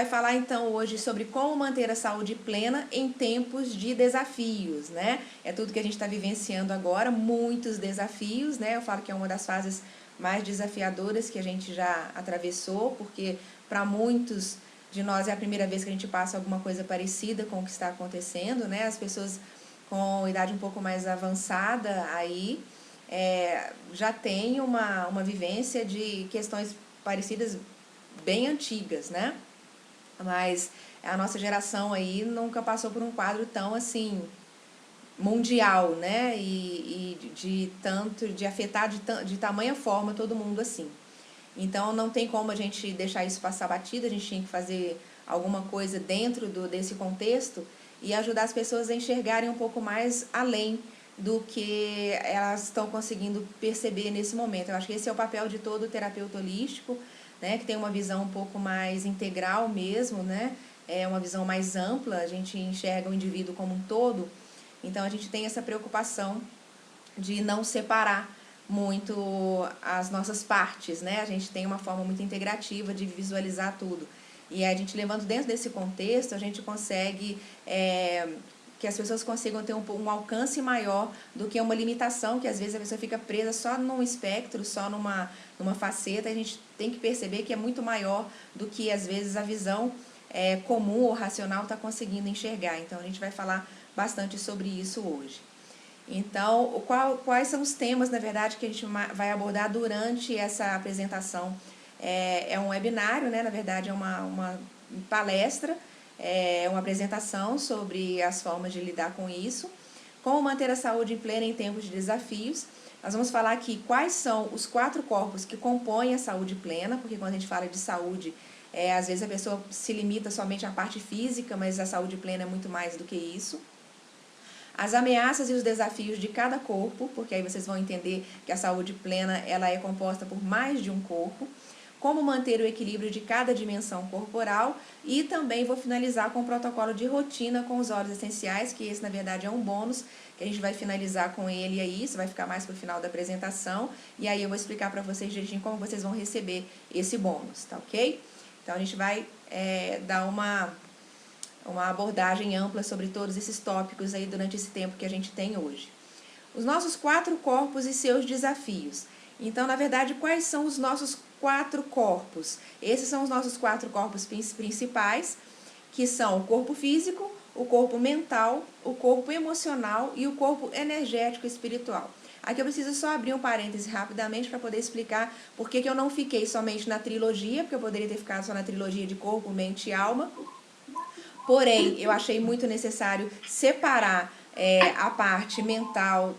vai falar então hoje sobre como manter a saúde plena em tempos de desafios, né? É tudo que a gente está vivenciando agora, muitos desafios, né? Eu falo que é uma das fases mais desafiadoras que a gente já atravessou, porque para muitos de nós é a primeira vez que a gente passa alguma coisa parecida com o que está acontecendo, né? As pessoas com idade um pouco mais avançada aí já têm uma vivência de questões parecidas bem antigas, né? Mas a nossa geração aí nunca passou por um quadro tão assim mundial, né? E de afetar de tamanha forma todo mundo assim. Então não tem como a gente deixar isso passar batida, a gente tinha que fazer alguma coisa dentro desse contexto e ajudar as pessoas a enxergarem um pouco mais além do que elas estão conseguindo perceber nesse momento. Eu acho que esse é o papel de todo terapeuta holístico, né, que tem uma visão um pouco mais integral mesmo, né, é uma visão mais ampla, a gente enxerga o indivíduo como um todo, então a gente tem essa preocupação de não separar muito as nossas partes, né, a gente tem uma forma muito integrativa de visualizar tudo, e a gente levando dentro desse contexto, a gente consegue que as pessoas consigam ter um alcance maior do que uma limitação, que às vezes a pessoa fica presa só num espectro, só numa faceta. A gente tem que perceber que é muito maior do que às vezes a visão comum ou racional está conseguindo enxergar. Então a gente vai falar bastante sobre isso hoje. Então, quais são os temas, na verdade, que a gente vai abordar durante essa apresentação? É um webinário, né? Na verdade é uma palestra, uma apresentação sobre as formas de lidar com isso, como manter a saúde plena em tempos de desafios. Nós vamos falar aqui quais são os 4 corpos que compõem a saúde plena, porque quando a gente fala de saúde, às vezes a pessoa se limita somente à parte física, mas a saúde plena é muito mais do que isso. As ameaças e os desafios de cada corpo, porque aí vocês vão entender que a saúde plena ela é composta por mais de um corpo. Como manter o equilíbrio de cada dimensão corporal e também vou finalizar com o protocolo de rotina com os óleos essenciais, que esse na verdade é um bônus, que a gente vai finalizar com ele aí, isso vai ficar mais para o final da apresentação, e aí eu vou explicar para vocês direitinho como vocês vão receber esse bônus, tá ok? Então a gente vai dar uma abordagem ampla sobre todos esses tópicos aí durante esse tempo que a gente tem hoje. Os nossos 4 corpos e seus desafios. Então, na verdade, quais são os nossos 4 corpos? Esses são os nossos 4 corpos principais, que são o corpo físico, o corpo mental, o corpo emocional e o corpo energético e espiritual. Aqui eu preciso só abrir um parêntese rapidamente para poder explicar por que eu não fiquei somente na trilogia, porque eu poderia ter ficado só na trilogia de corpo, mente e alma. Porém, eu achei muito necessário separar a parte mental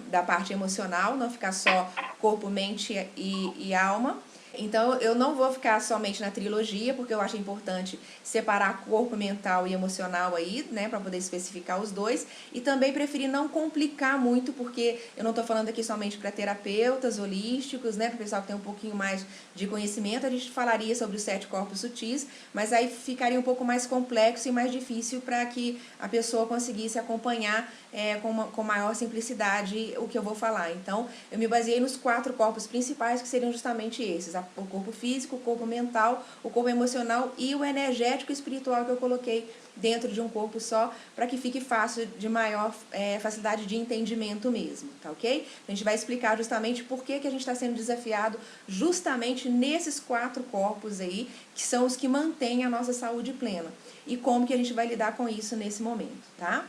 da parte emocional, não ficar só corpo, mente e alma. Então, eu não vou ficar somente na trilogia, porque eu acho importante separar corpo mental e emocional aí, né, para poder especificar os dois. E também preferi não complicar muito, porque eu não estou falando aqui somente para terapeutas holísticos, né, para o pessoal que tem um pouquinho mais de conhecimento. A gente falaria sobre os 7 corpos sutis, mas aí ficaria um pouco mais complexo e mais difícil para que a pessoa conseguisse acompanhar com maior simplicidade o que eu vou falar. Então, eu me baseei nos 4 corpos principais, que seriam justamente esses: o corpo físico, o corpo mental, o corpo emocional e o energético e espiritual, que eu coloquei dentro de um corpo só, para que fique fácil, de maior facilidade de entendimento mesmo, tá ok? A gente vai explicar justamente por que a gente está sendo desafiado justamente nesses 4 corpos aí, que são os que mantêm a nossa saúde plena, e como que a gente vai lidar com isso nesse momento, tá?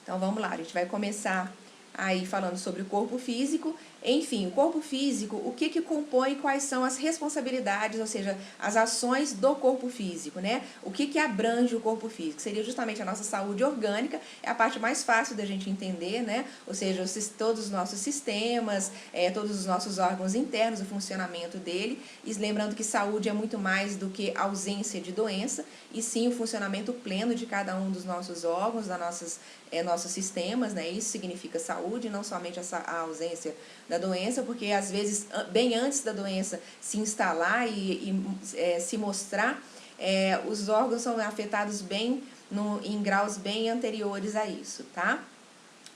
Então vamos lá, a gente vai começar aí falando sobre o corpo físico. Enfim, o corpo físico, o que compõe e quais são as responsabilidades, ou seja, as ações do corpo físico, né? O que abrange o corpo físico? Seria justamente a nossa saúde orgânica, é a parte mais fácil da gente entender, né? Ou seja, todos os nossos sistemas, todos os nossos órgãos internos, o funcionamento dele. E lembrando que saúde é muito mais do que ausência de doença, e sim o funcionamento pleno de cada um dos nossos órgãos, nossos sistemas, né? Isso significa saúde, não somente a ausência da doença, porque às vezes, bem antes da doença se instalar e se mostrar, os órgãos são afetados em graus bem anteriores a isso, tá?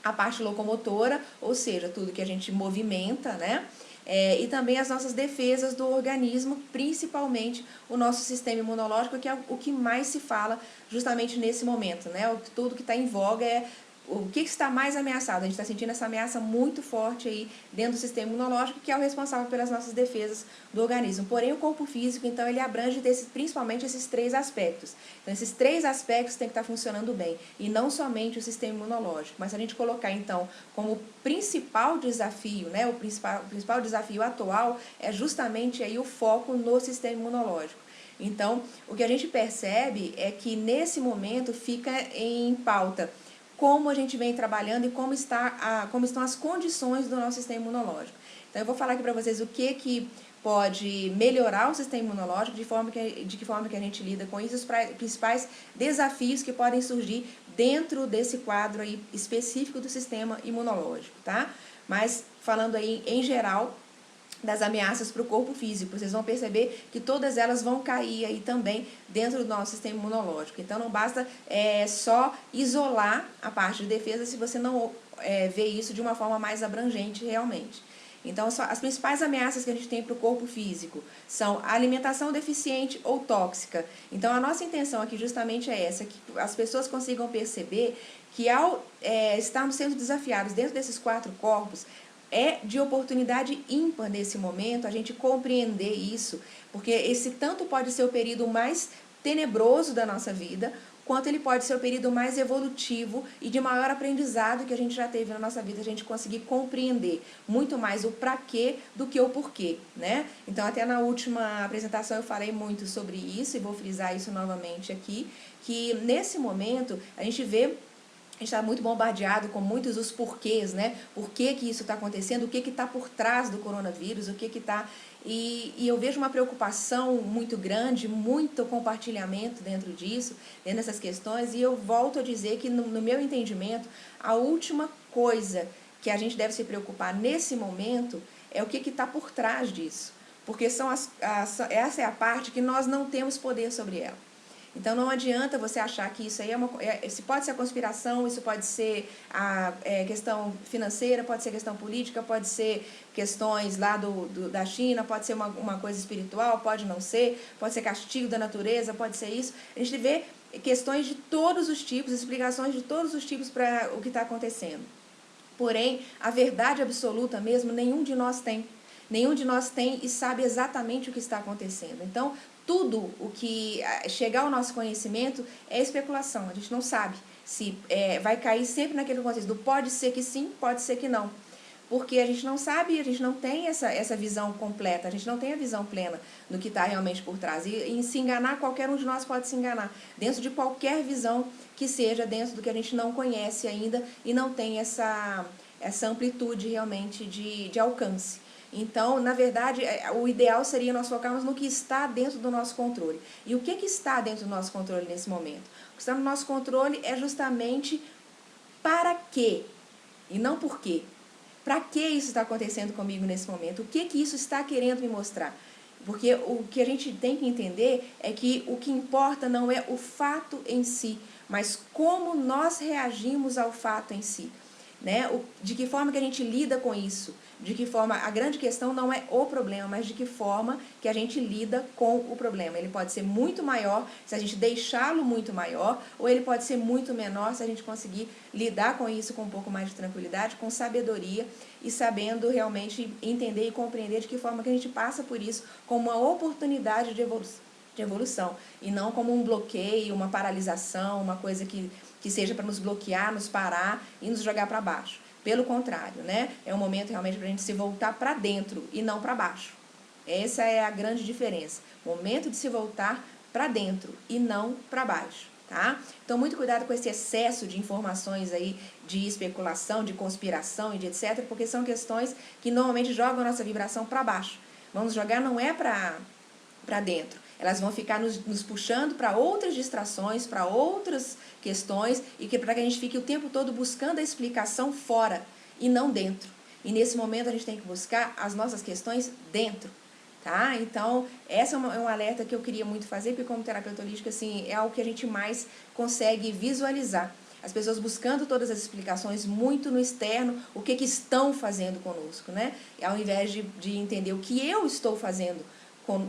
A parte locomotora, ou seja, tudo que a gente movimenta, né? e também as nossas defesas do organismo, principalmente o nosso sistema imunológico, que é o que mais se fala justamente nesse momento, né? Tudo que está em voga é o que está mais ameaçado. A gente está sentindo essa ameaça muito forte aí dentro do sistema imunológico, que é o responsável pelas nossas defesas do organismo. Porém, o corpo físico, então, ele abrange principalmente esses três aspectos. Então, esses três aspectos têm que estar funcionando bem, e não somente o sistema imunológico. Mas se a gente colocar, então, como principal desafio, né, o principal desafio atual é justamente aí o foco no sistema imunológico. Então, o que a gente percebe é que, nesse momento, fica em pauta como a gente vem trabalhando e como estão as condições do nosso sistema imunológico. Então, eu vou falar aqui para vocês o que pode melhorar o sistema imunológico, de que forma que a gente lida com isso, os principais desafios que podem surgir dentro desse quadro aí específico do sistema imunológico, tá? Mas, falando aí em geral das ameaças para o corpo físico, vocês vão perceber que todas elas vão cair aí também dentro do nosso sistema imunológico. Então, não basta só isolar a parte de defesa se você não vê isso de uma forma mais abrangente realmente. Então, as principais ameaças que a gente tem para o corpo físico são a alimentação deficiente ou tóxica. Então, a nossa intenção aqui justamente é essa, que as pessoas consigam perceber que ao estarmos sendo desafiados dentro desses 4 corpos, é de oportunidade ímpar nesse momento a gente compreender isso, porque esse tanto pode ser o período mais tenebroso da nossa vida, quanto ele pode ser o período mais evolutivo e de maior aprendizado que a gente já teve na nossa vida, a gente conseguir compreender muito mais o pra quê do que o porquê, né? Então, até na última apresentação eu falei muito sobre isso e vou frisar isso novamente aqui, que nesse momento a gente vê. A gente está muito bombardeado com muitos dos porquês, né? Por que isso está acontecendo, o que está por trás do coronavírus, o que está... E eu vejo uma preocupação muito grande, muito compartilhamento dentro disso, dentro dessas questões, e eu volto a dizer que, no meu entendimento, a última coisa que a gente deve se preocupar nesse momento é o que está por trás disso. Porque essa é a parte que nós não temos poder sobre ela. Então, não adianta você achar que isso aí isso pode ser a conspiração, isso pode ser a questão financeira, pode ser questão política, pode ser questões lá da China, pode ser uma coisa espiritual, pode não ser, pode ser castigo da natureza, pode ser isso. A gente vê questões de todos os tipos, explicações de todos os tipos para o que está acontecendo. Porém, a verdade absoluta mesmo, nenhum de nós tem. Nenhum de nós tem e sabe exatamente o que está acontecendo. Então, tudo o que chegar ao nosso conhecimento é especulação. A gente não sabe se vai cair sempre naquele contexto do pode ser que sim, pode ser que não. Porque a gente não sabe, a gente não tem essa visão completa, a gente não tem a visão plena do que está realmente por trás. E em se enganar, qualquer um de nós pode se enganar, dentro de qualquer visão que seja, dentro do que a gente não conhece ainda e não tem essa amplitude realmente de alcance. Então, na verdade, o ideal seria nós focarmos no que está dentro do nosso controle. E o que está dentro do nosso controle nesse momento? O que está no nosso controle é justamente para quê e não por quê. Para que isso está acontecendo comigo nesse momento? O que isso está querendo me mostrar? Porque o que a gente tem que entender é que o que importa não é o fato em si, mas como nós reagimos ao fato em si. Né? De que forma que a gente lida com isso, de que forma, a grande questão não é o problema, mas de que forma que a gente lida com o problema. Ele pode ser muito maior se a gente deixá-lo muito maior, ou ele pode ser muito menor se a gente conseguir lidar com isso com um pouco mais de tranquilidade, com sabedoria e sabendo realmente entender e compreender de que forma que a gente passa por isso como uma oportunidade de evolução e não como um bloqueio, uma paralisação, uma coisa que seja para nos bloquear, nos parar e nos jogar para baixo. Pelo contrário, né? É um momento realmente para a gente se voltar para dentro e não para baixo. Essa é a grande diferença. Momento de se voltar para dentro e não para baixo, tá? Então, muito cuidado com esse excesso de informações aí, de especulação, de conspiração e de etc., porque são questões que normalmente jogam a nossa vibração para baixo. Vamos jogar não é para dentro. Elas vão ficar nos puxando para outras distrações, para outras questões, e para que a gente fique o tempo todo buscando a explicação fora e não dentro. E nesse momento a gente tem que buscar as nossas questões dentro, tá? Então, essa é um alerta que eu queria muito fazer, porque como terapeuta holística, assim, é algo que a gente mais consegue visualizar. as pessoas buscando todas as explicações muito no externo, o que estão fazendo conosco, né? Ao invés de entender o que eu estou fazendo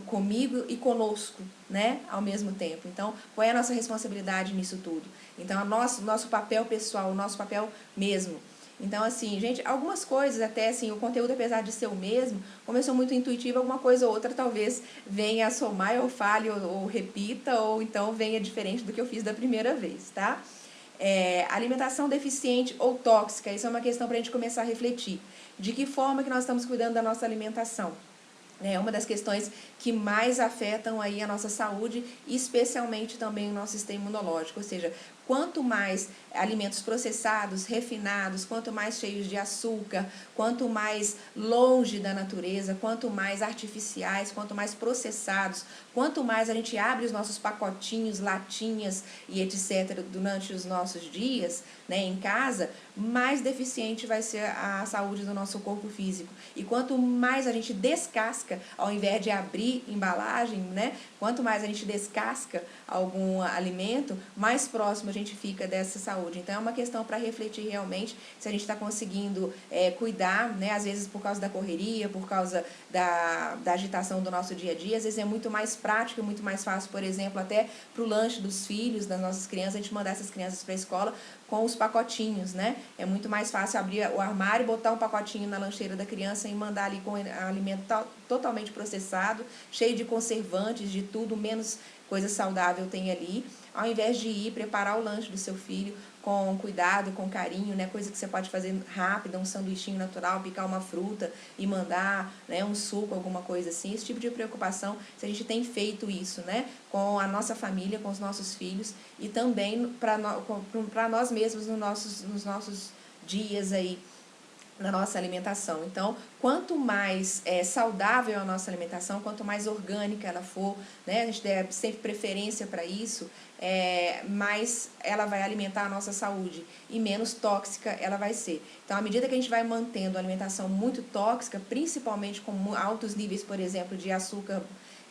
comigo e conosco, né, ao mesmo tempo. Então, qual é a nossa responsabilidade nisso tudo? Então, nosso papel pessoal, o nosso papel mesmo. Então, assim, gente, algumas coisas até, assim, o conteúdo, apesar de ser o mesmo, como eu sou muito intuitiva, alguma coisa ou outra talvez venha a somar, eu fale, ou repita, ou então venha diferente do que eu fiz da primeira vez, tá? Alimentação deficiente ou tóxica, isso é uma questão para a gente começar a refletir. De que forma que nós estamos cuidando da nossa alimentação? É uma das questões que mais afetam aí a nossa saúde, especialmente também o nosso sistema imunológico. Ou seja, quanto mais alimentos processados, refinados, quanto mais cheios de açúcar, quanto mais longe da natureza, quanto mais artificiais, quanto mais processados, quanto mais a gente abre os nossos pacotinhos, latinhas e etc. durante os nossos dias, né, em casa, mais deficiente vai ser a saúde do nosso corpo físico. E quanto mais a gente descasca, ao invés de abrir embalagem, né, quanto mais a gente descasca algum alimento, mais próximo a gente fica dessa saúde. Então é uma questão para refletir realmente se a gente está conseguindo cuidar, né, às vezes por causa da correria, por causa da agitação do nosso dia a dia. Às vezes é muito mais prático e muito mais fácil, por exemplo, até para o lanche dos filhos, das nossas crianças, a gente mandar essas crianças para a escola com os pacotinhos, né? É muito mais fácil abrir o armário, botar um pacotinho na lancheira da criança e mandar ali com alimento totalmente processado, cheio de conservantes, de tudo, menos coisa saudável tem ali, ao invés de ir preparar o lanche do seu filho com cuidado, com carinho, né? Coisa que você pode fazer rápida, um sanduichinho natural, picar uma fruta e mandar, né, um suco, alguma coisa assim. Esse tipo de preocupação, se a gente tem feito isso, né, com a nossa família, com os nossos filhos e também para nós mesmos nos nossos dias aí, na nossa alimentação. Então, quanto mais saudável a nossa alimentação, quanto mais orgânica ela for, né, a gente deve sempre preferência para isso, mais ela vai alimentar a nossa saúde e menos tóxica ela vai ser. Então, à medida que a gente vai mantendo a alimentação muito tóxica, principalmente com altos níveis, por exemplo, de açúcar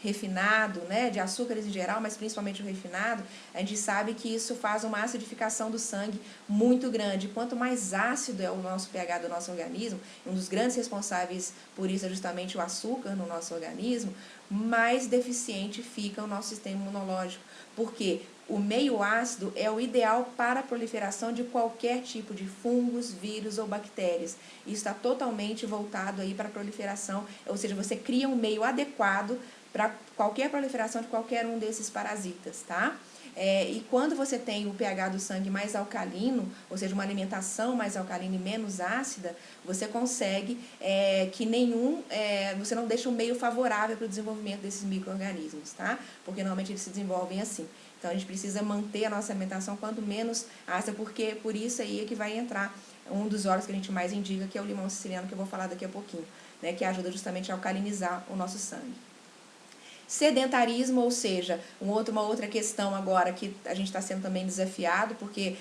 refinado, né, de açúcares em geral, mas principalmente o refinado, a gente sabe que isso faz uma acidificação do sangue muito grande. Quanto mais ácido é o nosso pH do nosso organismo, um dos grandes responsáveis por isso é justamente o açúcar no nosso organismo, mais deficiente fica o nosso sistema imunológico. Porque o meio ácido é o ideal para a proliferação de qualquer tipo de fungos, vírus ou bactérias. Isso está totalmente voltado aí para a proliferação, ou seja, você cria um meio adequado para qualquer proliferação de qualquer um desses parasitas, tá? E quando você tem o pH do sangue mais alcalino, ou seja, uma alimentação mais alcalina e menos ácida, você consegue que você não deixa um meio favorável para o desenvolvimento desses micro-organismos, tá? Porque normalmente eles se desenvolvem assim. Então a gente precisa manter a nossa alimentação quanto menos ácida, porque por isso aí é que vai entrar um dos óleos que a gente mais indica, que é o limão siciliano, que eu vou falar daqui a pouquinho, né? Que ajuda justamente a alcalinizar o nosso sangue. Sedentarismo, ou seja, uma outra questão agora que a gente está sendo também desafiado, porque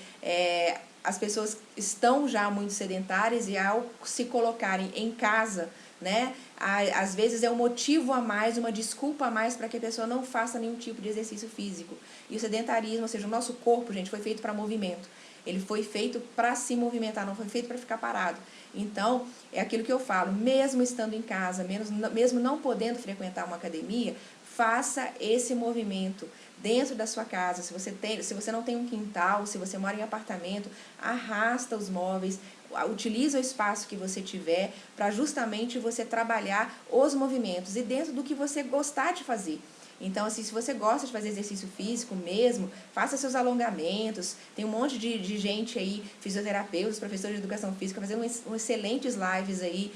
as pessoas estão já muito sedentárias e ao se colocarem em casa, né, às vezes é um motivo a mais, uma desculpa a mais para que a pessoa não faça nenhum tipo de exercício físico. E o sedentarismo, ou seja, o nosso corpo, gente, foi feito para movimento. Ele foi feito para se movimentar, não foi feito para ficar parado. Então, é aquilo que eu falo, mesmo estando em casa, mesmo não podendo frequentar uma academia, faça esse movimento dentro da sua casa. Se você não tem um quintal, se você mora em apartamento, arrasta os móveis, utiliza o espaço que você tiver para justamente você trabalhar os movimentos e dentro do que você gostar de fazer. Então, assim, se você gosta de fazer exercício físico mesmo, faça seus alongamentos. Tem um monte de gente aí, fisioterapeutas, professores de educação física, fazendo excelentes lives aí,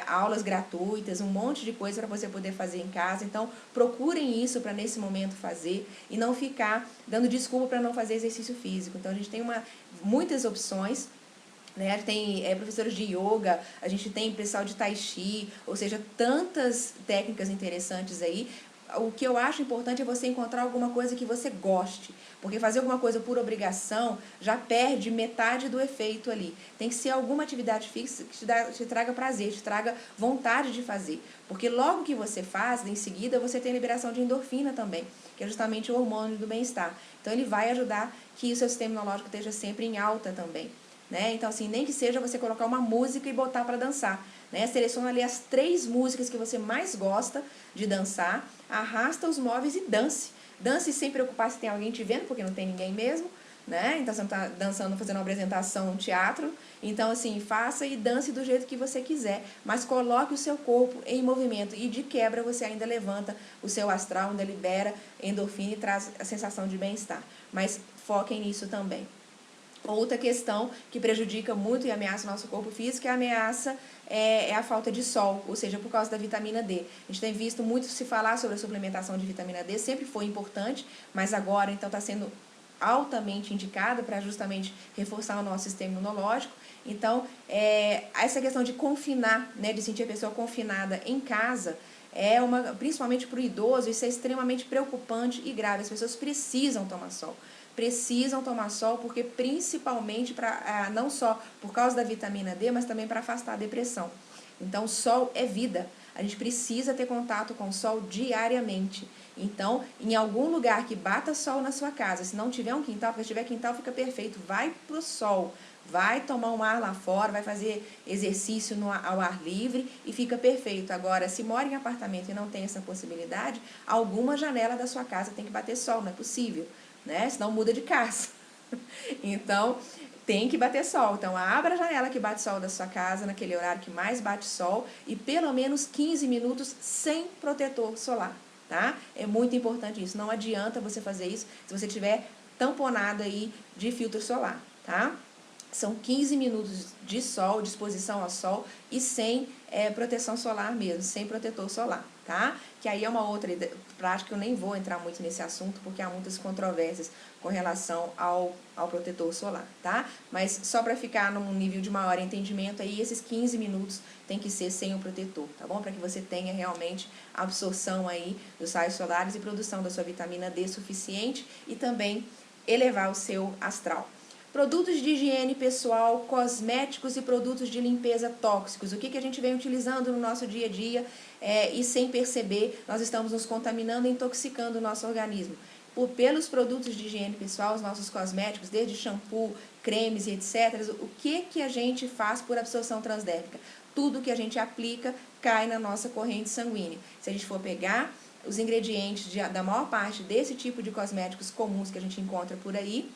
aulas gratuitas, um monte de coisa para você poder fazer em casa. Então, procurem isso para nesse momento fazer e não ficar dando desculpa para não fazer exercício físico. Então, a gente tem muitas opções, né? Tem professores de yoga, a gente tem pessoal de tai chi, ou seja, tantas técnicas interessantes aí. o que eu acho importante é você encontrar alguma coisa que você goste, porque fazer alguma coisa por obrigação já perde metade do efeito ali. Tem que ser alguma atividade fixa que te traga prazer, te traga vontade de fazer, porque logo que você faz, em seguida você tem liberação de endorfina também, que é justamente o hormônio do bem-estar. Então ele vai ajudar que o seu sistema imunológico esteja sempre em alta também, né? Então assim, nem que seja você colocar uma música e botar para dançar, né? Seleciona ali as 3 músicas que você mais gosta de dançar, arrasta os móveis e dance. Dance sem preocupar se tem alguém te vendo, porque não tem ninguém mesmo, né? Então você não está dançando, fazendo uma apresentação no teatro. Então assim, faça e dance do jeito que você quiser, mas coloque o seu corpo em movimento e de quebra você ainda levanta o seu astral, ainda libera endorfina e traz a sensação de bem-estar. Mas foquem nisso também. Outra questão que prejudica muito e ameaça o nosso corpo físico é a falta de sol, ou seja, por causa da vitamina D. A gente tem visto muito se falar sobre a suplementação de vitamina D, sempre foi importante, mas agora então está sendo altamente indicada para justamente reforçar o nosso sistema imunológico. Então, essa questão de confinar, né, de sentir a pessoa confinada em casa, principalmente para o idoso, isso é extremamente preocupante e grave. As pessoas precisam tomar sol. Precisam tomar sol, porque principalmente não só por causa da vitamina D, mas também para afastar a depressão. Então, o sol é vida. A gente precisa ter contato com o sol diariamente. Então, em algum lugar que bata sol na sua casa, se não tiver um quintal, porque se tiver quintal fica perfeito, vai pro sol. Vai tomar um ar lá fora, vai fazer exercício ao ar livre e fica perfeito. Agora, se mora em apartamento e não tem essa possibilidade, alguma janela da sua casa tem que bater sol, não é possível, né? Senão muda de casa. Então, tem que bater sol. Então, abra a janela que bate sol da sua casa, naquele horário que mais bate sol, e pelo menos 15 minutos sem protetor solar, tá? É muito importante isso. Não adianta você fazer isso se você tiver tamponado aí de filtro solar, tá? São 15 minutos de sol, de exposição ao sol e sem proteção solar mesmo, sem protetor solar, tá? Que aí é uma outra prática, eu nem vou entrar muito nesse assunto, porque há muitas controvérsias com relação ao protetor solar, tá? Mas só para ficar num nível de maior entendimento, aí esses 15 minutos tem que ser sem o protetor, tá bom? Para que você tenha realmente absorção aí dos raios solares e produção da sua vitamina D suficiente e também elevar o seu astral. Produtos de higiene pessoal, cosméticos e produtos de limpeza tóxicos. O que a gente vem utilizando no nosso dia a dia e sem perceber, nós estamos nos contaminando e intoxicando o nosso organismo. Pelos produtos de higiene pessoal, os nossos cosméticos, desde shampoo, cremes e etc., o que a gente faz por absorção transdérmica? Tudo que a gente aplica cai na nossa corrente sanguínea. Se a gente for pegar os ingredientes da maior parte desse tipo de cosméticos comuns que a gente encontra por aí,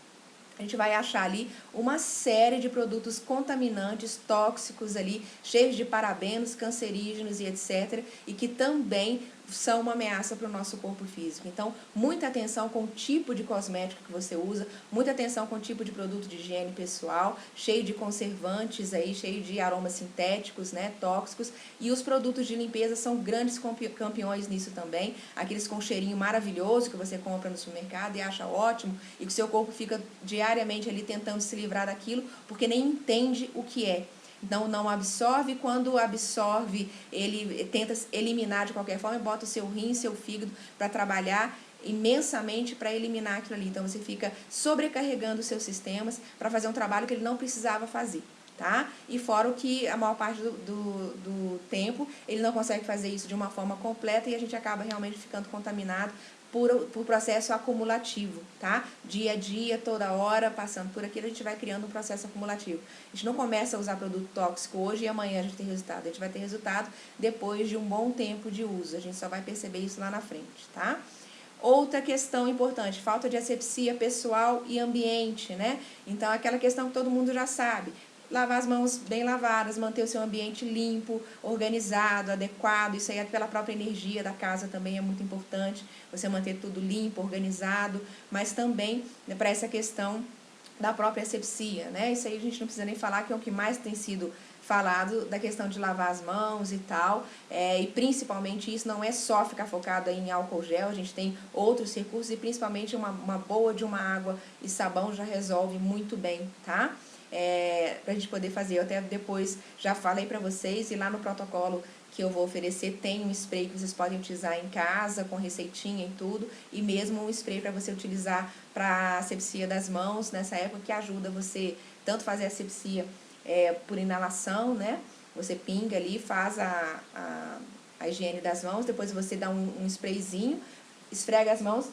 a gente vai achar ali uma série de produtos contaminantes, tóxicos ali, cheios de parabenos, cancerígenos e etc. E que também são uma ameaça para o nosso corpo físico. Então, muita atenção com o tipo de cosmético que você usa, muita atenção com o tipo de produto de higiene pessoal, cheio de conservantes aí, cheio de aromas sintéticos, né, tóxicos. E os produtos de limpeza são grandes campeões nisso também. Aqueles com cheirinho maravilhoso que você compra no supermercado e acha ótimo, e que o seu corpo fica diariamente ali tentando se livrar daquilo, porque nem entende o que é. Então, não absorve, quando absorve, ele tenta eliminar de qualquer forma e bota o seu rim, seu fígado para trabalhar imensamente para eliminar aquilo ali. Então, você fica sobrecarregando os seus sistemas para fazer um trabalho que ele não precisava fazer, tá? E fora o que a maior parte do tempo ele não consegue fazer isso de uma forma completa e a gente acaba realmente ficando contaminado por processo acumulativo, tá? Dia a dia, toda hora, passando por aquilo, a gente vai criando um processo acumulativo. A gente não começa a usar produto tóxico hoje e amanhã a gente tem resultado. A gente vai ter resultado depois de um bom tempo de uso. A gente só vai perceber isso lá na frente, tá? Outra questão importante, falta de asepsia pessoal e ambiente, né? Então, aquela questão que todo mundo já sabe. Lavar as mãos bem lavadas, manter o seu ambiente limpo, organizado, adequado. Isso aí é pela própria energia da casa também é muito importante. Você manter tudo limpo, organizado, mas também, né, para essa questão da própria asepsia, né? Isso aí a gente não precisa nem falar, que é o que mais tem sido falado, da questão de lavar as mãos e tal, e principalmente isso não é só ficar focado em álcool gel, a gente tem outros recursos e principalmente uma boa de uma água e sabão já resolve muito bem, tá? para a gente poder fazer. Eu até depois já falei para vocês, e lá no protocolo que eu vou oferecer tem um spray que vocês podem utilizar em casa, com receitinha e tudo, e mesmo um spray para você utilizar para asepsia das mãos nessa época, que ajuda você tanto fazer asepsia por inalação, né? Você pinga ali, faz a higiene das mãos, depois você dá um sprayzinho, esfrega as mãos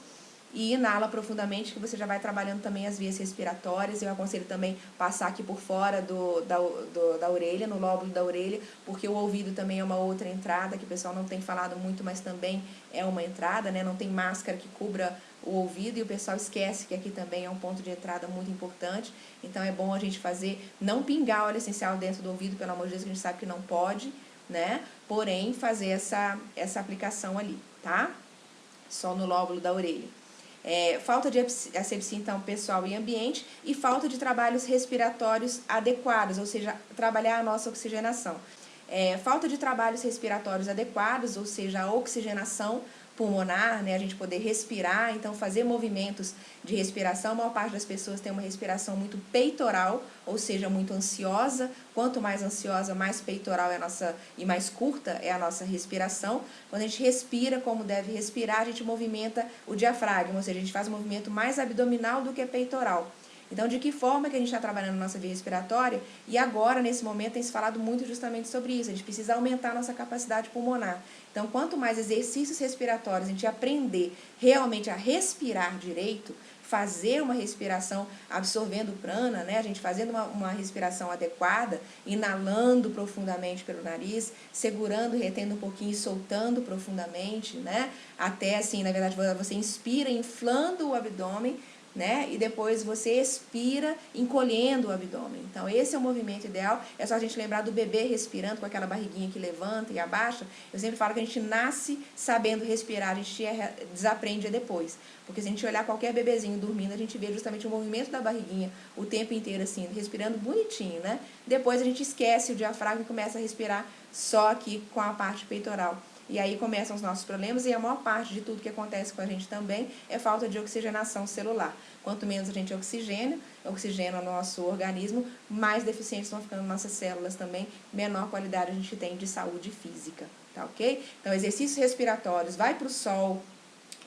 e inala profundamente, que você já vai trabalhando também as vias respiratórias. Eu aconselho também passar aqui por fora da orelha, no lóbulo da orelha, porque o ouvido também é uma outra entrada, que o pessoal não tem falado muito, mas também é uma entrada, né? Não tem máscara que cubra o ouvido, e o pessoal esquece que aqui também é um ponto de entrada muito importante. Então é bom a gente fazer, não pingar óleo essencial dentro do ouvido, pelo amor de Deus, que a gente sabe que não pode, né? Porém, fazer essa aplicação ali, tá? Só no lóbulo da orelha. Falta de asepsia, então, pessoal e ambiente, e falta de trabalhos respiratórios adequados, ou seja, trabalhar a nossa oxigenação. Falta de trabalhos respiratórios adequados, ou seja, a oxigenação pulmonar, né, a gente poder respirar, então fazer movimentos de respiração. A maior parte das pessoas tem uma respiração muito peitoral, ou seja, muito ansiosa. Quanto mais ansiosa, mais peitoral é a nossa, e mais curta é a nossa respiração. Quando a gente respira como deve respirar, a gente movimenta o diafragma, ou seja, a gente faz um movimento mais abdominal do que peitoral. Então, de que forma que a gente está trabalhando a nossa via respiratória? E agora, nesse momento, tem se falado muito justamente sobre isso. A gente precisa aumentar a nossa capacidade pulmonar. Então, quanto mais exercícios respiratórios a gente aprender realmente a respirar direito, fazer uma respiração absorvendo prana, né? A gente fazendo uma respiração adequada, inalando profundamente pelo nariz, segurando, retendo um pouquinho e soltando profundamente, né? Até assim, na verdade, você inspira inflando o abdômen, né? E depois você expira encolhendo o abdômen. Então, esse é o movimento ideal. É só a gente lembrar do bebê respirando com aquela barriguinha que levanta e abaixa. Eu sempre falo que a gente nasce sabendo respirar, a gente desaprende depois. Porque se a gente olhar qualquer bebezinho dormindo, a gente vê justamente o movimento da barriguinha o tempo inteiro assim, respirando bonitinho, né? Depois a gente esquece o diafragma e começa a respirar só aqui com a parte peitoral. E aí começam os nossos problemas, e a maior parte de tudo que acontece com a gente também é falta de oxigenação celular. Quanto menos a gente oxigena o nosso organismo, mais deficientes estão ficando nossas células também, menor qualidade a gente tem de saúde física, tá ok? Então, exercícios respiratórios, vai para o sol,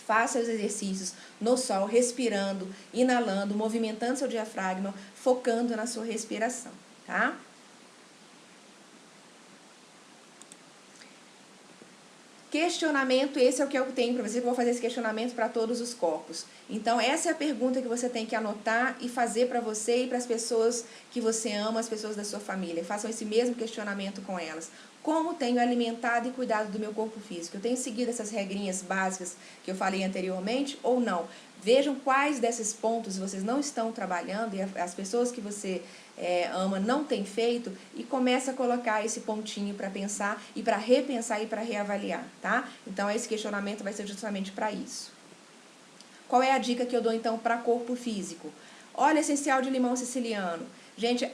faça os exercícios no sol, respirando, inalando, movimentando seu diafragma, focando na sua respiração, tá? Questionamento, esse é o que eu tenho para você, que eu vou fazer esse questionamento para todos os corpos. Então, essa é a pergunta que você tem que anotar e fazer para você e para as pessoas que você ama, as pessoas da sua família. Façam esse mesmo questionamento com elas. Como tenho alimentado e cuidado do meu corpo físico? Eu tenho seguido essas regrinhas básicas que eu falei anteriormente ou não? Vejam quais desses pontos vocês não estão trabalhando e as pessoas que você ama não têm feito, e começa a colocar esse pontinho para pensar e para repensar e para reavaliar, tá? Então, esse questionamento vai ser justamente para isso. Qual é a dica que eu dou, então, para corpo físico? Óleo essencial de limão siciliano. Gente,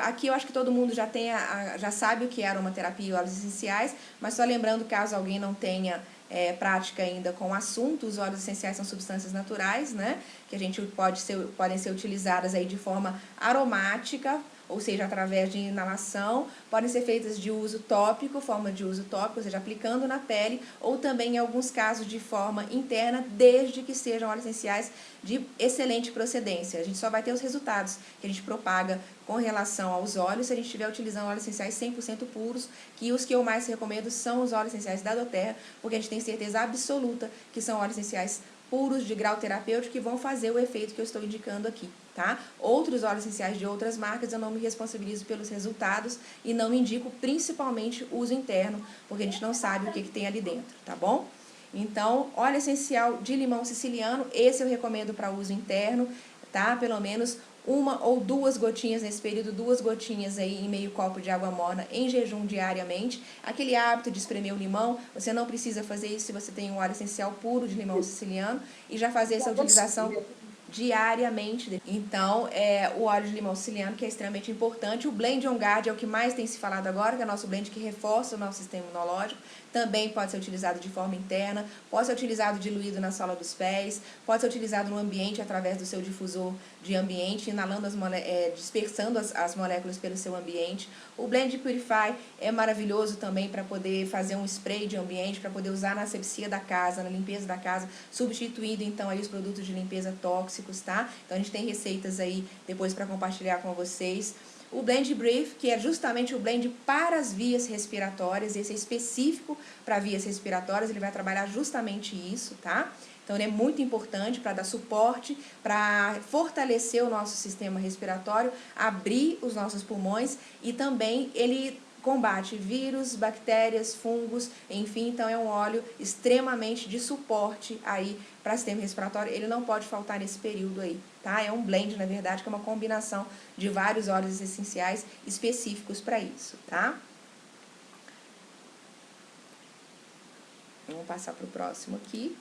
aqui eu acho que todo mundo já sabe o que é aromaterapia e óleos essenciais, mas só lembrando, caso alguém não tenha prática ainda com o assunto, os óleos essenciais são substâncias naturais, né? Que a gente podem ser utilizadas aí de forma aromática, ou seja, através de inalação, podem ser feitas de uso tópico, forma de uso tópico, ou seja, aplicando na pele, ou também em alguns casos de forma interna, desde que sejam óleos essenciais de excelente procedência. A gente só vai ter os resultados que a gente propaga com relação aos óleos se a gente estiver utilizando óleos essenciais 100% puros, que os que eu mais recomendo são os óleos essenciais da doTERRA, porque a gente tem certeza absoluta que são óleos essenciais puros de grau terapêutico que vão fazer o efeito que eu estou indicando aqui, tá? Outros óleos essenciais de outras marcas eu não me responsabilizo pelos resultados e não indico principalmente uso interno, porque a gente não sabe o que tem ali dentro, tá bom? Então, óleo essencial de limão siciliano, esse eu recomendo para uso interno, tá? Pelo menos uma ou duas gotinhas nesse período, 2 gotinhas aí em meio copo de água morna em jejum diariamente. Aquele hábito de espremer o limão, você não precisa fazer isso se você tem um óleo essencial puro de limão siciliano, e já fazer essa utilização diariamente. Então, o óleo de limão siciliano, que é extremamente importante. O Blend On Guard é o que mais tem se falado agora, que é o nosso blend que reforça o nosso sistema imunológico. Também pode ser utilizado de forma interna, pode ser utilizado diluído na sola dos pés, pode ser utilizado no ambiente através do seu difusor de ambiente, inalando dispersando as moléculas pelo seu ambiente. O Blend Purify é maravilhoso também para poder fazer um spray de ambiente, para poder usar na asepsia da casa, na limpeza da casa, substituindo então aí os produtos de limpeza tóxicos, tá? Então a gente tem receitas aí depois para compartilhar com vocês. O Blend Brief, que é justamente o blend para as vias respiratórias, esse é específico para vias respiratórias, ele vai trabalhar justamente isso, tá? Então ele é muito importante para dar suporte, para fortalecer o nosso sistema respiratório, abrir os nossos pulmões e também ele combate vírus, bactérias, fungos, enfim, então é um óleo extremamente de suporte aí para o sistema respiratório, ele não pode faltar nesse período aí, tá? É um blend, na verdade, que é uma combinação de vários óleos essenciais específicos para isso, tá? Vamos passar para o próximo aqui.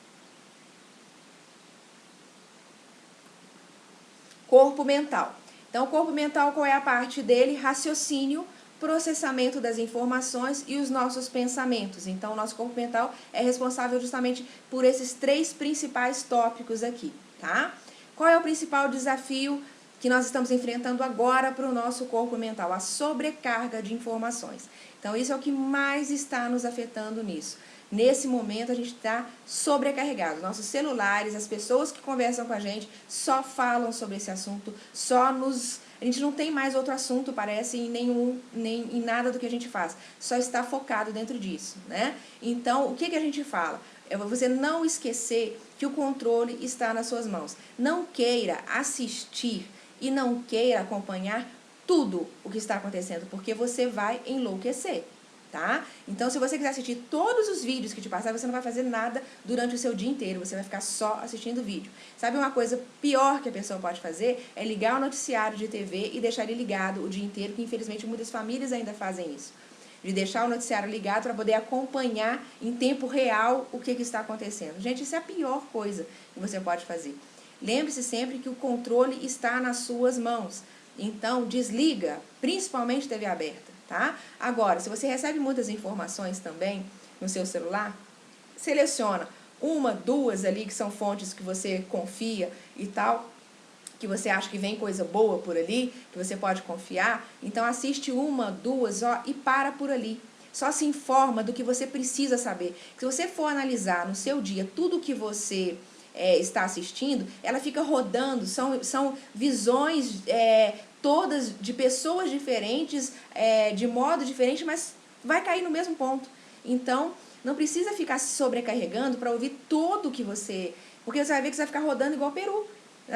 Corpo mental. Então, o corpo mental, qual é a parte dele? Raciocínio, processamento das informações e os nossos pensamentos. Então, o nosso corpo mental é responsável justamente por esses 3 principais tópicos aqui, tá? Qual é o principal desafio que nós estamos enfrentando agora para o nosso corpo mental? A sobrecarga de informações. Então, isso é o que mais está nos afetando nisso. Nesse momento, a gente está sobrecarregado. Nossos celulares, as pessoas que conversam com a gente só falam sobre esse assunto, a gente não tem mais outro assunto, parece, nem em nada do que a gente faz. Só está focado dentro disso, né? Então, o que a gente fala? É você não esquecer que o controle está nas suas mãos. Não queira assistir e não queira acompanhar tudo o que está acontecendo, porque você vai enlouquecer, tá? Então, se você quiser assistir todos os vídeos que te passar, você não vai fazer nada durante o seu dia inteiro, você vai ficar só assistindo vídeo. Sabe uma coisa pior que a pessoa pode fazer? É ligar o noticiário de TV e deixar ele ligado o dia inteiro, que infelizmente muitas famílias ainda fazem isso. De deixar o noticiário ligado para poder acompanhar em tempo real o que está acontecendo. Gente, isso é a pior coisa que você pode fazer. Lembre-se sempre que o controle está nas suas mãos. Então, desliga, principalmente TV aberta, tá? Agora, se você recebe muitas informações também no seu celular, seleciona 1, 2 ali que são fontes que você confia e tal, que você acha que vem coisa boa por ali, que você pode confiar. Então, assiste 1, 2, e para por ali. Só se informa do que você precisa saber. Se você for analisar no seu dia tudo que você está assistindo, ela fica rodando, são visões todas de pessoas diferentes, de modo diferente, mas vai cair no mesmo ponto. Então, não precisa ficar se sobrecarregando para ouvir tudo que você... Porque você vai ver que você vai ficar rodando igual peru,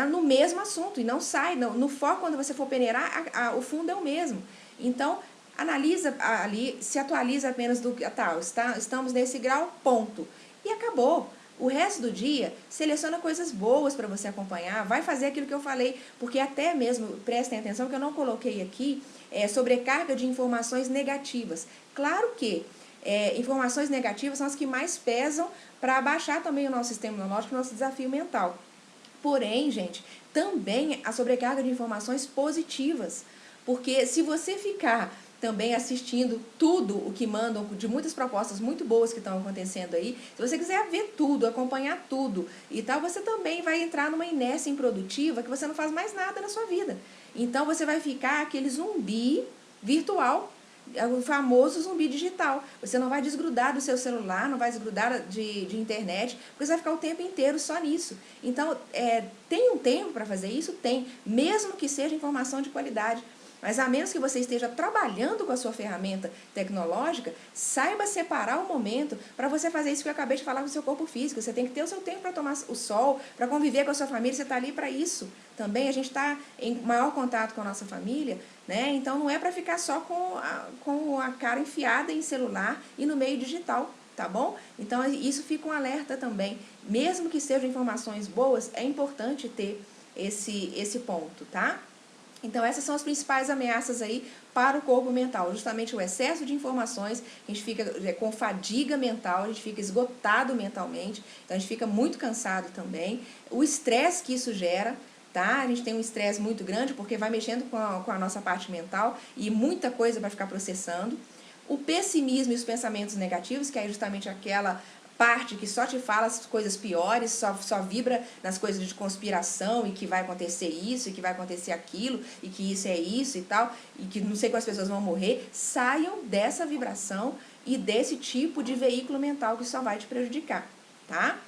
no mesmo assunto, e não sai. No foco, quando você for peneirar, o fundo é o mesmo. Então, analisa ali, se atualiza apenas do que... estamos nesse grau, ponto. E acabou. O resto do dia, seleciona coisas boas para você acompanhar, vai fazer aquilo que eu falei, porque até mesmo, prestem atenção que eu não coloquei aqui, sobrecarga de informações negativas. Claro que informações negativas são as que mais pesam para abaixar também o nosso sistema imunológico, o nosso desafio mental. Porém, gente, também a sobrecarga de informações positivas, porque se você ficar também assistindo tudo o que mandam, de muitas propostas muito boas que estão acontecendo aí, se você quiser ver tudo, acompanhar tudo e tal, você também vai entrar numa inércia improdutiva que você não faz mais nada na sua vida. Então, você vai ficar aquele zumbi virtual, o famoso zumbi digital. Você não vai desgrudar do seu celular, não vai desgrudar de internet, porque você vai ficar o tempo inteiro só nisso. Então, tem um tempo para fazer isso? Tem, mesmo que seja informação de qualidade. Mas a menos que você esteja trabalhando com a sua ferramenta tecnológica, saiba separar o momento para você fazer isso que eu acabei de falar com o seu corpo físico. Você tem que ter o seu tempo para tomar o sol, para conviver com a sua família, você está ali para isso. Também a gente está em maior contato com a nossa família, né? Então não é para ficar só com a cara enfiada em celular e no meio digital, tá bom? Então isso fica um alerta também. Mesmo que sejam informações boas, é importante ter esse ponto, tá? Então, essas são as principais ameaças aí para o corpo mental. Justamente o excesso de informações, a gente fica com fadiga mental, a gente fica esgotado mentalmente, então a gente fica muito cansado também. O estresse que isso gera, tá? A gente tem um estresse muito grande porque vai mexendo com a nossa parte mental e muita coisa vai ficar processando. O pessimismo e os pensamentos negativos, que é justamente aquela parte que só te fala as coisas piores, só vibra nas coisas de conspiração e que vai acontecer isso, e que vai acontecer aquilo, e que isso é isso e tal, e que não sei quantas pessoas vão morrer. Saiam dessa vibração e desse tipo de veículo mental que só vai te prejudicar, tá?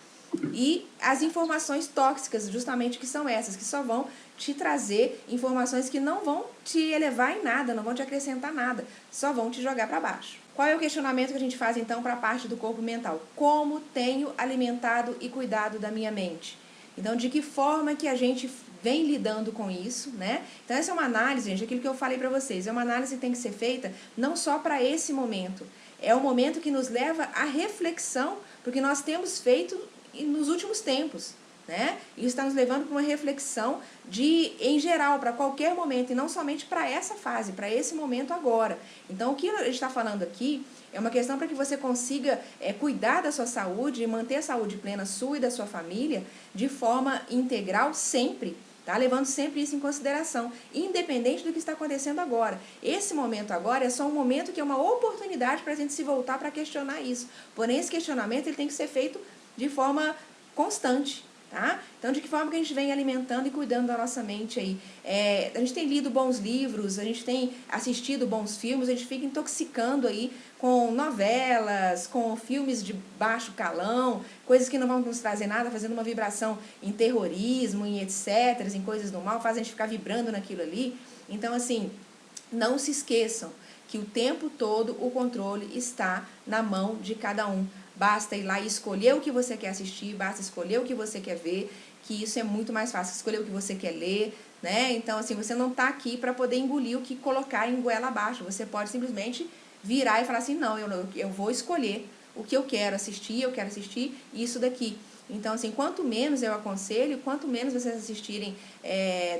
E as informações tóxicas, justamente, que são essas, que só vão te trazer informações que não vão te elevar em nada, não vão te acrescentar nada, só vão te jogar para baixo. Qual é o questionamento que a gente faz, então, para a parte do corpo mental? Como tenho alimentado e cuidado da minha mente? Então, de que forma que a gente vem lidando com isso, né? Então, essa é uma análise, gente, aquilo que eu falei para vocês, é uma análise que tem que ser feita não só para esse momento, é um momento que nos leva à reflexão, porque nós temos feito nos últimos tempos, né? Isso está nos levando para uma reflexão em geral, para qualquer momento, e não somente para essa fase, para esse momento agora. Então, o que a gente está falando aqui é uma questão para que você consiga cuidar da sua saúde e manter a saúde plena sua e da sua família de forma integral sempre, tá? Levando sempre isso em consideração, independente do que está acontecendo agora. Esse momento agora é só um momento que é uma oportunidade para a gente se voltar para questionar isso. Porém, esse questionamento ele tem que ser feito de forma constante, tá? Então, de que forma que a gente vem alimentando e cuidando da nossa mente aí? A gente tem lido bons livros, a gente tem assistido bons filmes, a gente fica intoxicando aí com novelas, com filmes de baixo calão, coisas que não vão nos trazer nada, fazendo uma vibração em terrorismo, em etc., em coisas do mal, faz a gente ficar vibrando naquilo ali. Então, assim, não se esqueçam que o tempo todo o controle está na mão de cada um. Basta ir lá e escolher o que você quer assistir, basta escolher o que você quer ver, que isso é muito mais fácil, escolher o que você quer ler, né? Então, assim, você não está aqui para poder engolir o que colocar em goela abaixo. Você pode simplesmente virar e falar assim, não, eu vou escolher o que eu quero assistir isso daqui. Então, assim, quanto menos eu aconselho, quanto menos vocês assistirem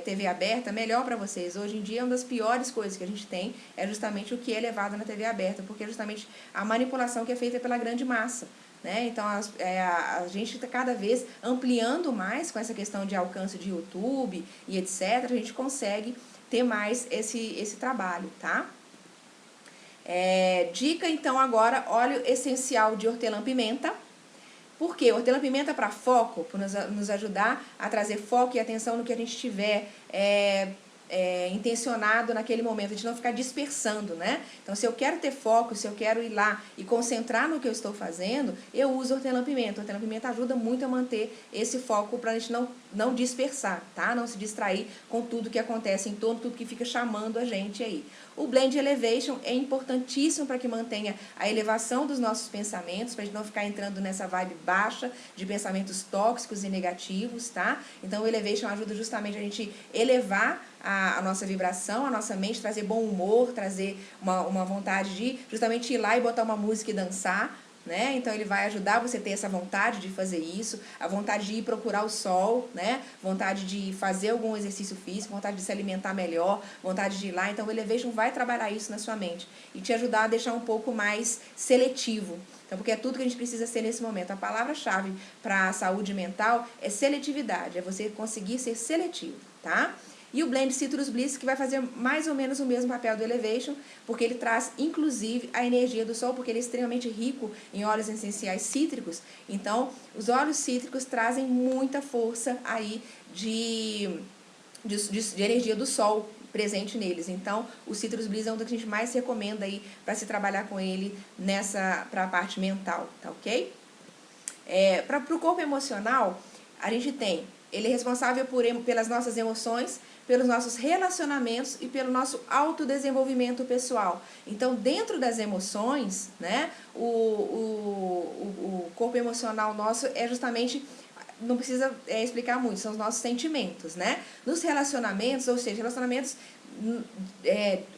TV aberta, melhor para vocês. Hoje em dia, uma das piores coisas que a gente tem é justamente o que é levado na TV aberta, porque é justamente a manipulação que é feita pela grande massa, né? Então, a gente está cada vez ampliando mais com essa questão de alcance de YouTube e etc., a gente consegue ter mais esse trabalho, tá? Dica, então, agora, óleo essencial de hortelã-pimenta. Por quê? Hortelã-pimenta para foco, para nos ajudar a trazer foco e atenção no que a gente tiver intencionado naquele momento, a gente não ficar dispersando, né? Então, se eu quero ter foco, se eu quero ir lá e concentrar no que eu estou fazendo, eu uso hortelã-pimenta. Hortelã-pimenta ajuda muito a manter esse foco para a gente não dispersar, tá? Não se distrair com tudo que acontece em torno, tudo que fica chamando a gente aí. O Blend Elevation é importantíssimo para que mantenha a elevação dos nossos pensamentos, para a gente não ficar entrando nessa vibe baixa de pensamentos tóxicos e negativos, tá? Então, o Elevation ajuda justamente a gente elevar a nossa vibração, a nossa mente, trazer bom humor, trazer uma vontade de justamente ir lá e botar uma música e dançar, né? Então, ele vai ajudar você a ter essa vontade de fazer isso, a vontade de ir procurar o sol, né? Vontade de fazer algum exercício físico, vontade de se alimentar melhor, vontade de ir lá. Então, o Elevation vai trabalhar isso na sua mente e te ajudar a deixar um pouco mais seletivo. Então, porque é tudo que a gente precisa ser nesse momento. A palavra-chave para a saúde mental é seletividade, é você conseguir ser seletivo, tá? E o Blend Citrus Bliss, que vai fazer mais ou menos o mesmo papel do Elevation, porque ele traz, inclusive, a energia do sol, porque ele é extremamente rico em óleos essenciais cítricos. Então, os óleos cítricos trazem muita força aí de energia do sol presente neles. Então, o Citrus Bliss é um dos que a gente mais recomenda aí para se trabalhar com ele para a parte mental, tá ok? Para o corpo emocional, a gente tem, ele é responsável pelas nossas emoções, pelos nossos relacionamentos e pelo nosso autodesenvolvimento pessoal. Então, dentro das emoções, né, o corpo emocional nosso é justamente, não precisa explicar muito, são os nossos sentimentos, né? Nos relacionamentos, ou seja, relacionamentos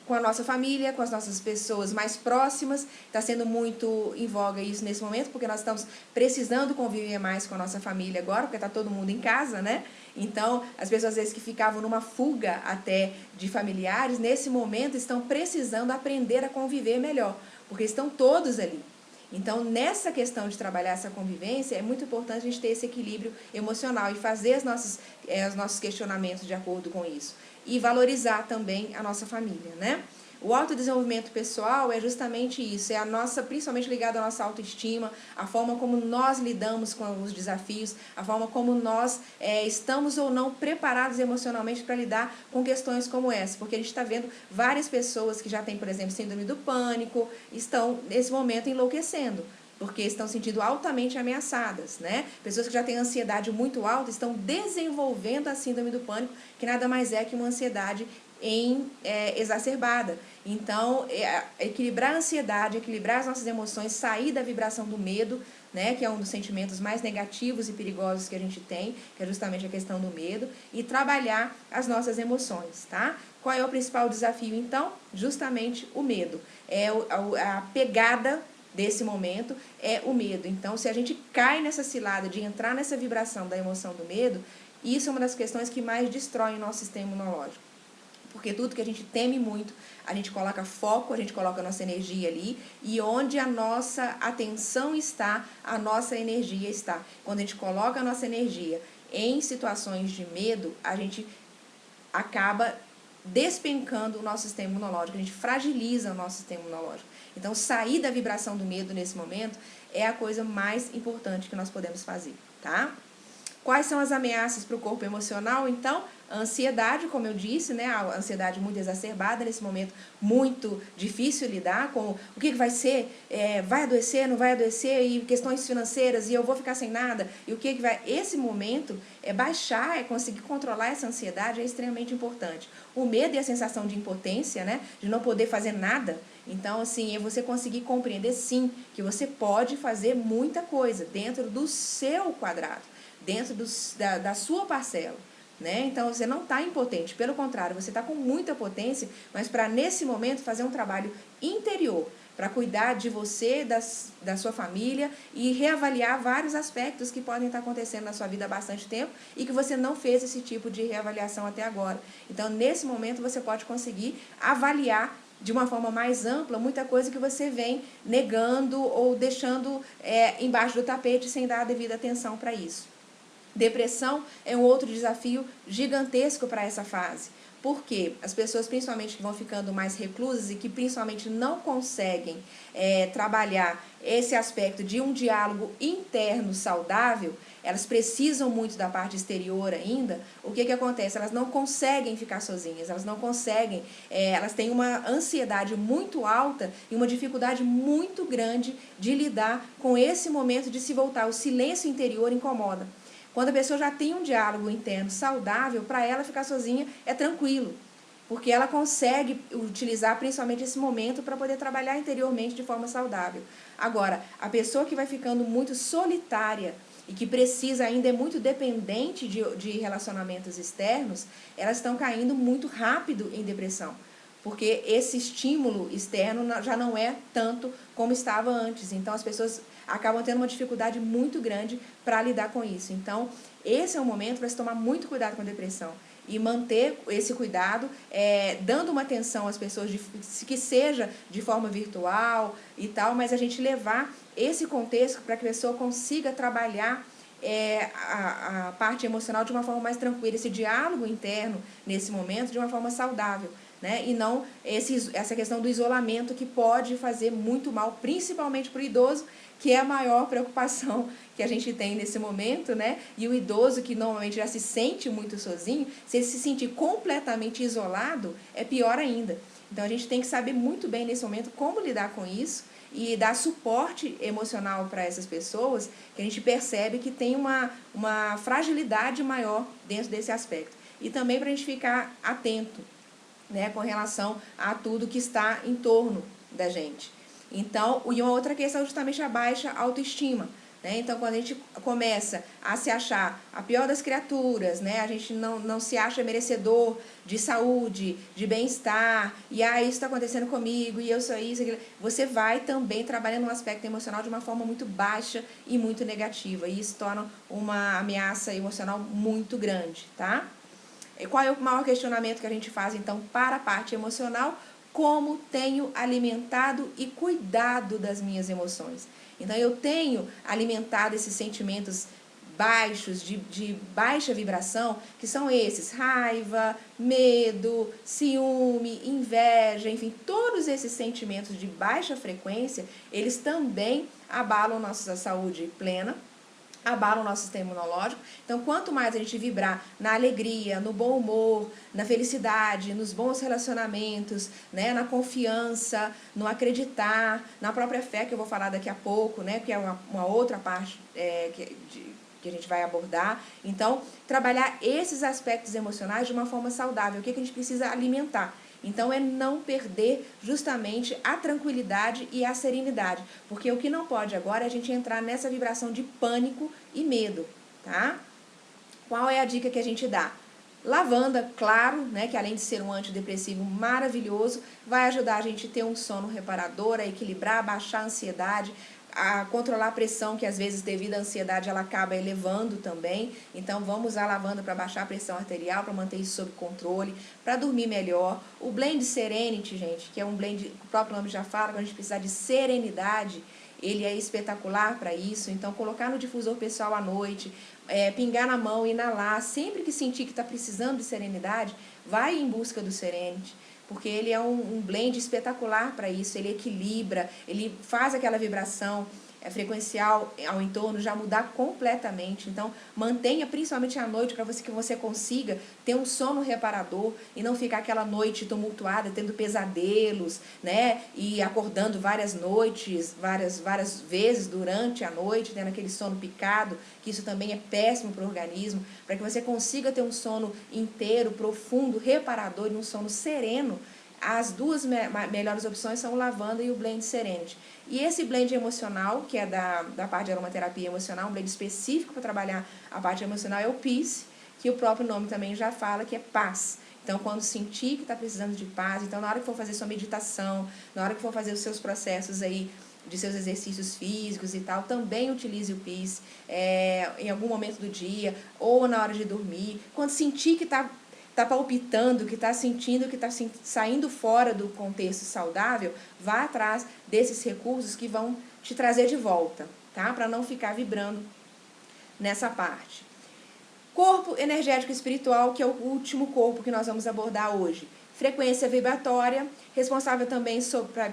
com a nossa família, com as nossas pessoas mais próximas. Está sendo muito em voga isso nesse momento, porque nós estamos precisando conviver mais com a nossa família agora, porque está todo mundo em casa, né? Então, as pessoas às vezes que ficavam numa fuga até de familiares, nesse momento estão precisando aprender a conviver melhor, porque estão todos ali. Então, nessa questão de trabalhar essa convivência, é muito importante a gente ter esse equilíbrio emocional e fazer os nossos questionamentos de acordo com isso. E valorizar também a nossa família, né? O autodesenvolvimento pessoal é justamente isso, principalmente ligado à nossa autoestima, a forma como nós lidamos com os desafios, a forma como nós estamos ou não preparados emocionalmente para lidar com questões como essa, porque a gente está vendo várias pessoas que já têm, por exemplo, síndrome do pânico, estão nesse momento enlouquecendo, porque estão se sentindo altamente ameaçadas, né? Pessoas que já têm ansiedade muito alta estão desenvolvendo a síndrome do pânico, que nada mais é que uma ansiedade exacerbada. Então, equilibrar a ansiedade, equilibrar as nossas emoções, sair da vibração do medo, né, que é um dos sentimentos mais negativos e perigosos que a gente tem, que é justamente a questão do medo, e trabalhar as nossas emoções, tá? Qual é o principal desafio, então? Justamente o medo. A pegada desse momento é o medo. Então, se a gente cai nessa cilada de entrar nessa vibração da emoção do medo, isso é uma das questões que mais destrói o nosso sistema imunológico. Porque tudo que a gente teme muito, a gente coloca foco, a gente coloca a nossa energia ali, e onde a nossa atenção está, a nossa energia está. Quando a gente coloca a nossa energia em situações de medo, a gente acaba despencando o nosso sistema imunológico, a gente fragiliza o nosso sistema imunológico. Então, sair da vibração do medo nesse momento é a coisa mais importante que nós podemos fazer, tá? Quais são as ameaças para o corpo emocional? Então, a ansiedade, como eu disse, né? A ansiedade muito exacerbada nesse momento, muito difícil lidar com o que vai ser, vai adoecer, não vai adoecer, e questões financeiras, e eu vou ficar sem nada, e o que vai... Esse momento, baixar, conseguir controlar essa ansiedade é extremamente importante. O medo e a sensação de impotência, né? De não poder fazer nada. Então, assim, é você conseguir compreender, sim, que você pode fazer muita coisa dentro do seu quadrado, dentro da sua parcela, né? Então, você não está impotente, pelo contrário, você está com muita potência, mas para, nesse momento, fazer um trabalho interior, para cuidar de você, da sua família e reavaliar vários aspectos que podem estar acontecendo na sua vida há bastante tempo e que você não fez esse tipo de reavaliação até agora. Então, nesse momento, você pode conseguir avaliar de uma forma mais ampla muita coisa que você vem negando ou deixando embaixo do tapete sem dar a devida atenção para isso. Depressão é um outro desafio gigantesco para essa fase. Por quê? As pessoas, principalmente que vão ficando mais reclusas e que principalmente não conseguem trabalhar esse aspecto de um diálogo interno saudável, elas precisam muito da parte exterior ainda. O que acontece? Elas não conseguem ficar sozinhas, elas não conseguem, elas têm uma ansiedade muito alta e uma dificuldade muito grande de lidar com esse momento de se voltar. O silêncio interior incomoda. Quando a pessoa já tem um diálogo interno saudável, para ela ficar sozinha é tranquilo, porque ela consegue utilizar principalmente esse momento para poder trabalhar interiormente de forma saudável. Agora, a pessoa que vai ficando muito solitária e que precisa ainda é muito dependente de relacionamentos externos, elas estão caindo muito rápido em depressão, porque esse estímulo externo já não é tanto como estava antes. Então, as pessoas acabam tendo uma dificuldade muito grande para lidar com isso. Então, esse é o momento para se tomar muito cuidado com a depressão e manter esse cuidado, dando uma atenção às pessoas, que seja de forma virtual e tal, mas a gente levar esse contexto para que a pessoa consiga trabalhar a parte emocional de uma forma mais tranquila, esse diálogo interno nesse momento de uma forma saudável, né? E não essa questão do isolamento que pode fazer muito mal, principalmente para o idoso, que é a maior preocupação que a gente tem nesse momento, né? E o idoso, que normalmente já se sente muito sozinho, se ele se sentir completamente isolado, é pior ainda. Então, a gente tem que saber muito bem nesse momento como lidar com isso e dar suporte emocional para essas pessoas, que a gente percebe que tem uma fragilidade maior dentro desse aspecto. E também para a gente ficar atento, né, com relação a tudo que está em torno da gente. Então, e uma outra questão é justamente a baixa autoestima, né? Então, quando a gente começa a se achar a pior das criaturas, né? A gente não se acha merecedor de saúde, de bem-estar, e isso está acontecendo comigo, e eu sou isso, aquilo. Você vai também trabalhando no aspecto emocional de uma forma muito baixa e muito negativa, e isso torna uma ameaça emocional muito grande, tá? E qual é o maior questionamento que a gente faz, então, para a parte emocional? Como tenho alimentado e cuidado das minhas emoções? Então, eu tenho alimentado esses sentimentos baixos, de baixa vibração, que são esses: raiva, medo, ciúme, inveja, enfim, todos esses sentimentos de baixa frequência, eles também abalam nossa saúde plena, abalam o nosso sistema imunológico. Então, quanto mais a gente vibrar na alegria, no bom humor, na felicidade, nos bons relacionamentos, né, na confiança, no acreditar, na própria fé, que eu vou falar daqui a pouco, né, que é uma outra parte que a gente vai abordar. Então, trabalhar esses aspectos emocionais de uma forma saudável. O que a gente precisa alimentar? Então, é não perder justamente a tranquilidade e a serenidade. Porque o que não pode agora é a gente entrar nessa vibração de pânico e medo, tá? Qual é a dica que a gente dá? Lavanda, claro, né, que além de ser um antidepressivo maravilhoso, vai ajudar a gente a ter um sono reparador, a equilibrar, a baixar a ansiedade, a controlar a pressão, que às vezes devido à ansiedade ela acaba elevando também. Então vamos usar a lavanda para baixar a pressão arterial, para manter isso sob controle, para dormir melhor. O blend Serenity, gente, que é um blend, o próprio nome já fala, quando a gente precisar de serenidade, ele é espetacular para isso. Então colocar no difusor pessoal à noite, pingar na mão, inalar, sempre que sentir que está precisando de serenidade, vai em busca do Serenity, porque ele é um blend espetacular para isso. Ele equilibra, ele faz aquela vibração frequencial ao entorno já mudar completamente. Então, mantenha principalmente à noite para que você consiga ter um sono reparador e não ficar aquela noite tumultuada, tendo pesadelos, né? E acordando várias noites, várias vezes durante a noite, tendo aquele sono picado, que isso também é péssimo para o organismo, para que você consiga ter um sono inteiro, profundo, reparador e um sono sereno. As duas melhores opções são o lavanda e o blend Serenity. E esse blend emocional, que é da parte de aromaterapia emocional, um blend específico para trabalhar a parte emocional, é o Peace, que o próprio nome também já fala, que é paz. Então, quando sentir que está precisando de paz, então na hora que for fazer sua meditação, na hora que for fazer os seus processos aí, de seus exercícios físicos e tal, também utilize o Peace em algum momento do dia, ou na hora de dormir. Quando sentir que está palpitando, que está sentindo, que está saindo fora do contexto saudável, vá atrás desses recursos que vão te trazer de volta, tá? Para não ficar vibrando nessa parte. Corpo energético espiritual, que é o último corpo que nós vamos abordar hoje. Frequência vibratória, responsável também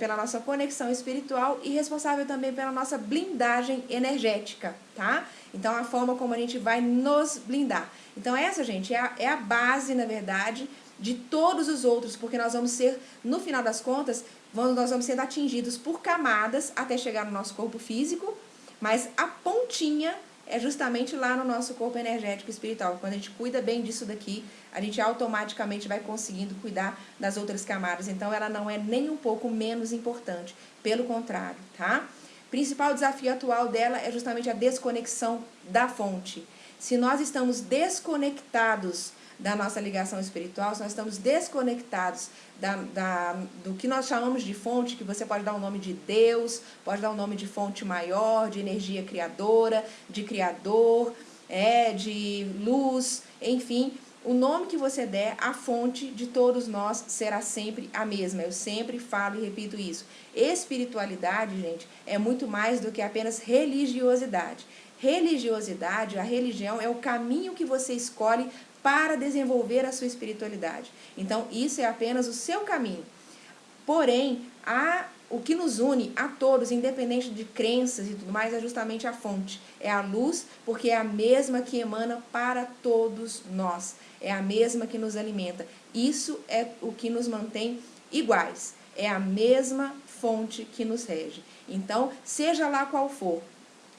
pela nossa conexão espiritual e responsável também pela nossa blindagem energética, tá? Então, a forma como a gente vai nos blindar. Então, essa, gente, é a base, na verdade, de todos os outros, porque nós vamos ser, no final das contas, nós vamos sendo atingidos por camadas até chegar no nosso corpo físico, mas a pontinha é justamente lá no nosso corpo energético espiritual. Quando a gente cuida bem disso daqui, a gente automaticamente vai conseguindo cuidar das outras camadas. Então, ela não é nem um pouco menos importante, pelo contrário, tá? O principal desafio atual dela é justamente a desconexão da fonte. Se nós estamos desconectados da nossa ligação espiritual, se nós estamos desconectados do que nós chamamos de fonte, que você pode dar o nome de Deus, pode dar o nome de fonte maior, de energia criadora, de criador, de luz, enfim, o nome que você der, a fonte de todos nós será sempre a mesma. Eu sempre falo e repito isso. Espiritualidade, gente, é muito mais do que apenas religiosidade. Religiosidade, a religião é o caminho que você escolhe para desenvolver a sua espiritualidade. Então, isso é apenas o seu caminho. Porém, o que nos une a todos, independente de crenças e tudo mais, é justamente a fonte. É a luz, porque é a mesma que emana para todos nós. É a mesma que nos alimenta. Isso é o que nos mantém iguais. É a mesma fonte que nos rege. Então, seja lá qual for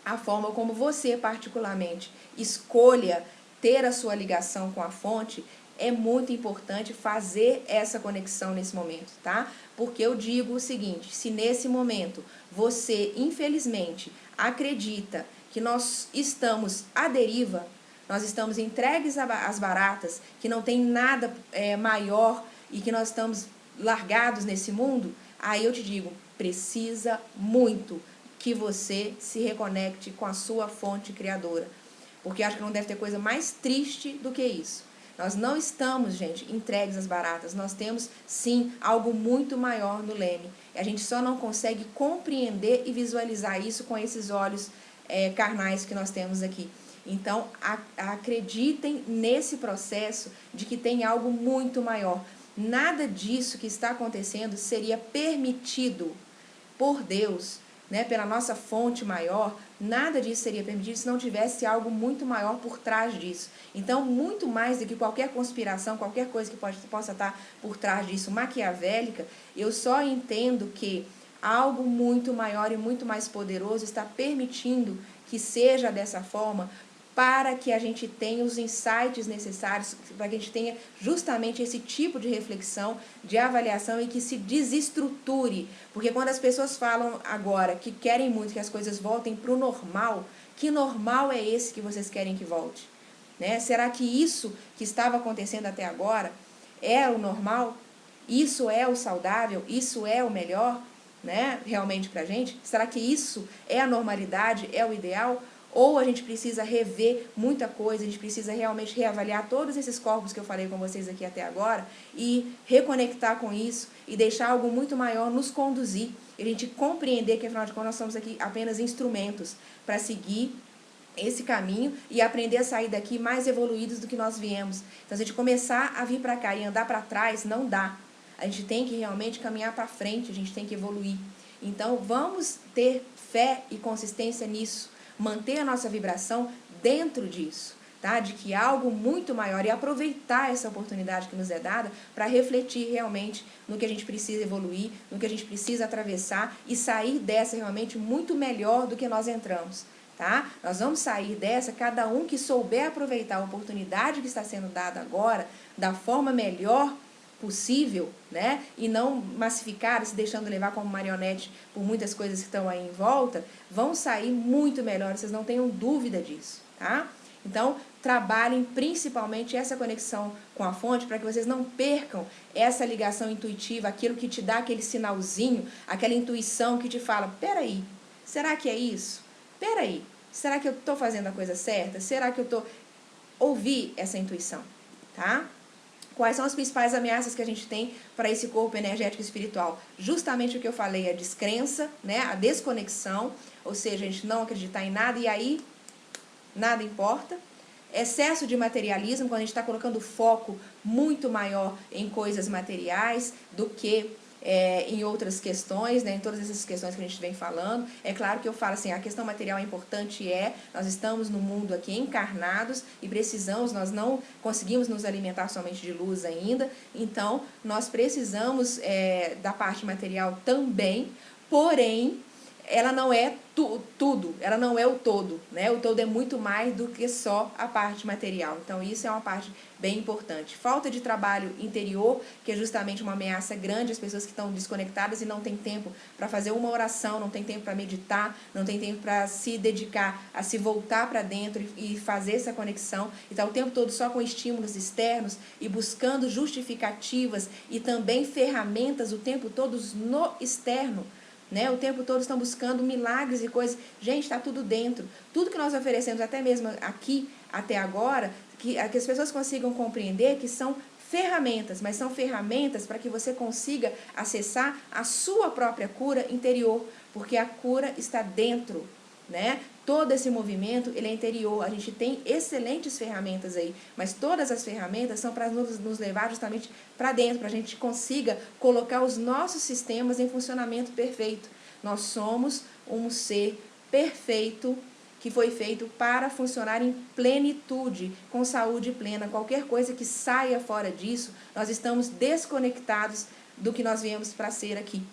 a forma como você, particularmente, escolha ter a sua ligação com a fonte, é muito importante fazer essa conexão nesse momento, tá? Porque eu digo o seguinte: se nesse momento você, infelizmente, acredita que nós estamos à deriva, nós estamos entregues às baratas, que não tem nada maior e que nós estamos largados nesse mundo, aí eu te digo, precisa muito que você se reconecte com a sua fonte criadora. Porque acho que não deve ter coisa mais triste do que isso. Nós não estamos, gente, entregues às baratas. Nós temos, sim, algo muito maior no leme. A gente só não consegue compreender e visualizar isso com esses olhos carnais que nós temos aqui. Então, acreditem nesse processo de que tem algo muito maior. Nada disso que está acontecendo seria permitido por Deus, né, pela nossa fonte maior, nada disso seria permitido se não tivesse algo muito maior por trás disso. Então, muito mais do que qualquer conspiração, qualquer coisa que possa estar por trás disso, maquiavélica, eu só entendo que algo muito maior e muito mais poderoso está permitindo que seja dessa forma, para que a gente tenha os insights necessários, para que a gente tenha justamente esse tipo de reflexão, de avaliação e que se desestruture. Porque quando as pessoas falam agora que querem muito que as coisas voltem para o normal, que normal é esse que vocês querem que volte? Né? Será que isso que estava acontecendo até agora é o normal? Isso é o saudável? Isso é o melhor, né? Realmente para a gente? Será que isso é a normalidade? É o ideal? Ou a gente precisa rever muita coisa, a gente precisa realmente reavaliar todos esses corpos que eu falei com vocês aqui até agora e reconectar com isso e deixar algo muito maior nos conduzir. E a gente compreender que, afinal de contas, nós somos aqui apenas instrumentos para seguir esse caminho e aprender a sair daqui mais evoluídos do que nós viemos. Então, se a gente começar a vir para cá e andar para trás, não dá. A gente tem que realmente caminhar para frente, a gente tem que evoluir. Então, vamos ter fé e consistência nisso. Manter a nossa vibração dentro disso, tá? De que há algo muito maior e aproveitar essa oportunidade que nos é dada para refletir realmente no que a gente precisa evoluir, no que a gente precisa atravessar e sair dessa realmente muito melhor do que nós entramos, tá? Nós vamos sair dessa, cada um que souber aproveitar a oportunidade que está sendo dada agora, da forma melhor possível, né? E não massificar, se deixando levar como marionete por muitas coisas que estão aí em volta, vão sair muito melhores, vocês não tenham dúvida disso, tá? Então, trabalhem principalmente essa conexão com a fonte para que vocês não percam essa ligação intuitiva, aquilo que te dá aquele sinalzinho, aquela intuição que te fala, peraí, será que é isso? Peraí, será que eu estou fazendo a coisa certa? Será que eu estou... Ouvir essa intuição, tá? Quais são as principais ameaças que a gente tem para esse corpo energético e espiritual? Justamente o que eu falei, a descrença, né? A desconexão, ou seja, a gente não acreditar em nada e aí nada importa. Excesso de materialismo, quando a gente está colocando foco muito maior em coisas materiais do que em outras questões, né, em todas essas questões que a gente vem falando. É claro que eu falo assim, a questão material é importante, nós estamos no mundo aqui encarnados e precisamos, nós não conseguimos nos alimentar somente de luz ainda, então nós precisamos da parte material também, porém, ela não é tudo, ela não é o todo, né? O todo é muito mais do que só a parte material. Então, isso é uma parte bem importante. Falta de trabalho interior, que é justamente uma ameaça grande, as pessoas que estão desconectadas e não têm tempo para fazer uma oração, não tem tempo para meditar, não tem tempo para se dedicar a se voltar para dentro e fazer essa conexão. E está o tempo todo só com estímulos externos e buscando justificativas e também ferramentas o tempo todo no externo. Né? O tempo todo estão buscando milagres e coisas. Gente, está tudo dentro. Tudo que nós oferecemos, até mesmo aqui, até agora, que as pessoas consigam compreender que são ferramentas, mas são ferramentas para que você consiga acessar a sua própria cura interior, porque a cura está dentro, né? Todo esse movimento, ele é interior, a gente tem excelentes ferramentas aí, mas todas as ferramentas são para nos levar justamente para dentro, para a gente consiga colocar os nossos sistemas em funcionamento perfeito. Nós somos um ser perfeito que foi feito para funcionar em plenitude, com saúde plena. Qualquer coisa que saia fora disso, nós estamos desconectados do que nós viemos para ser aqui.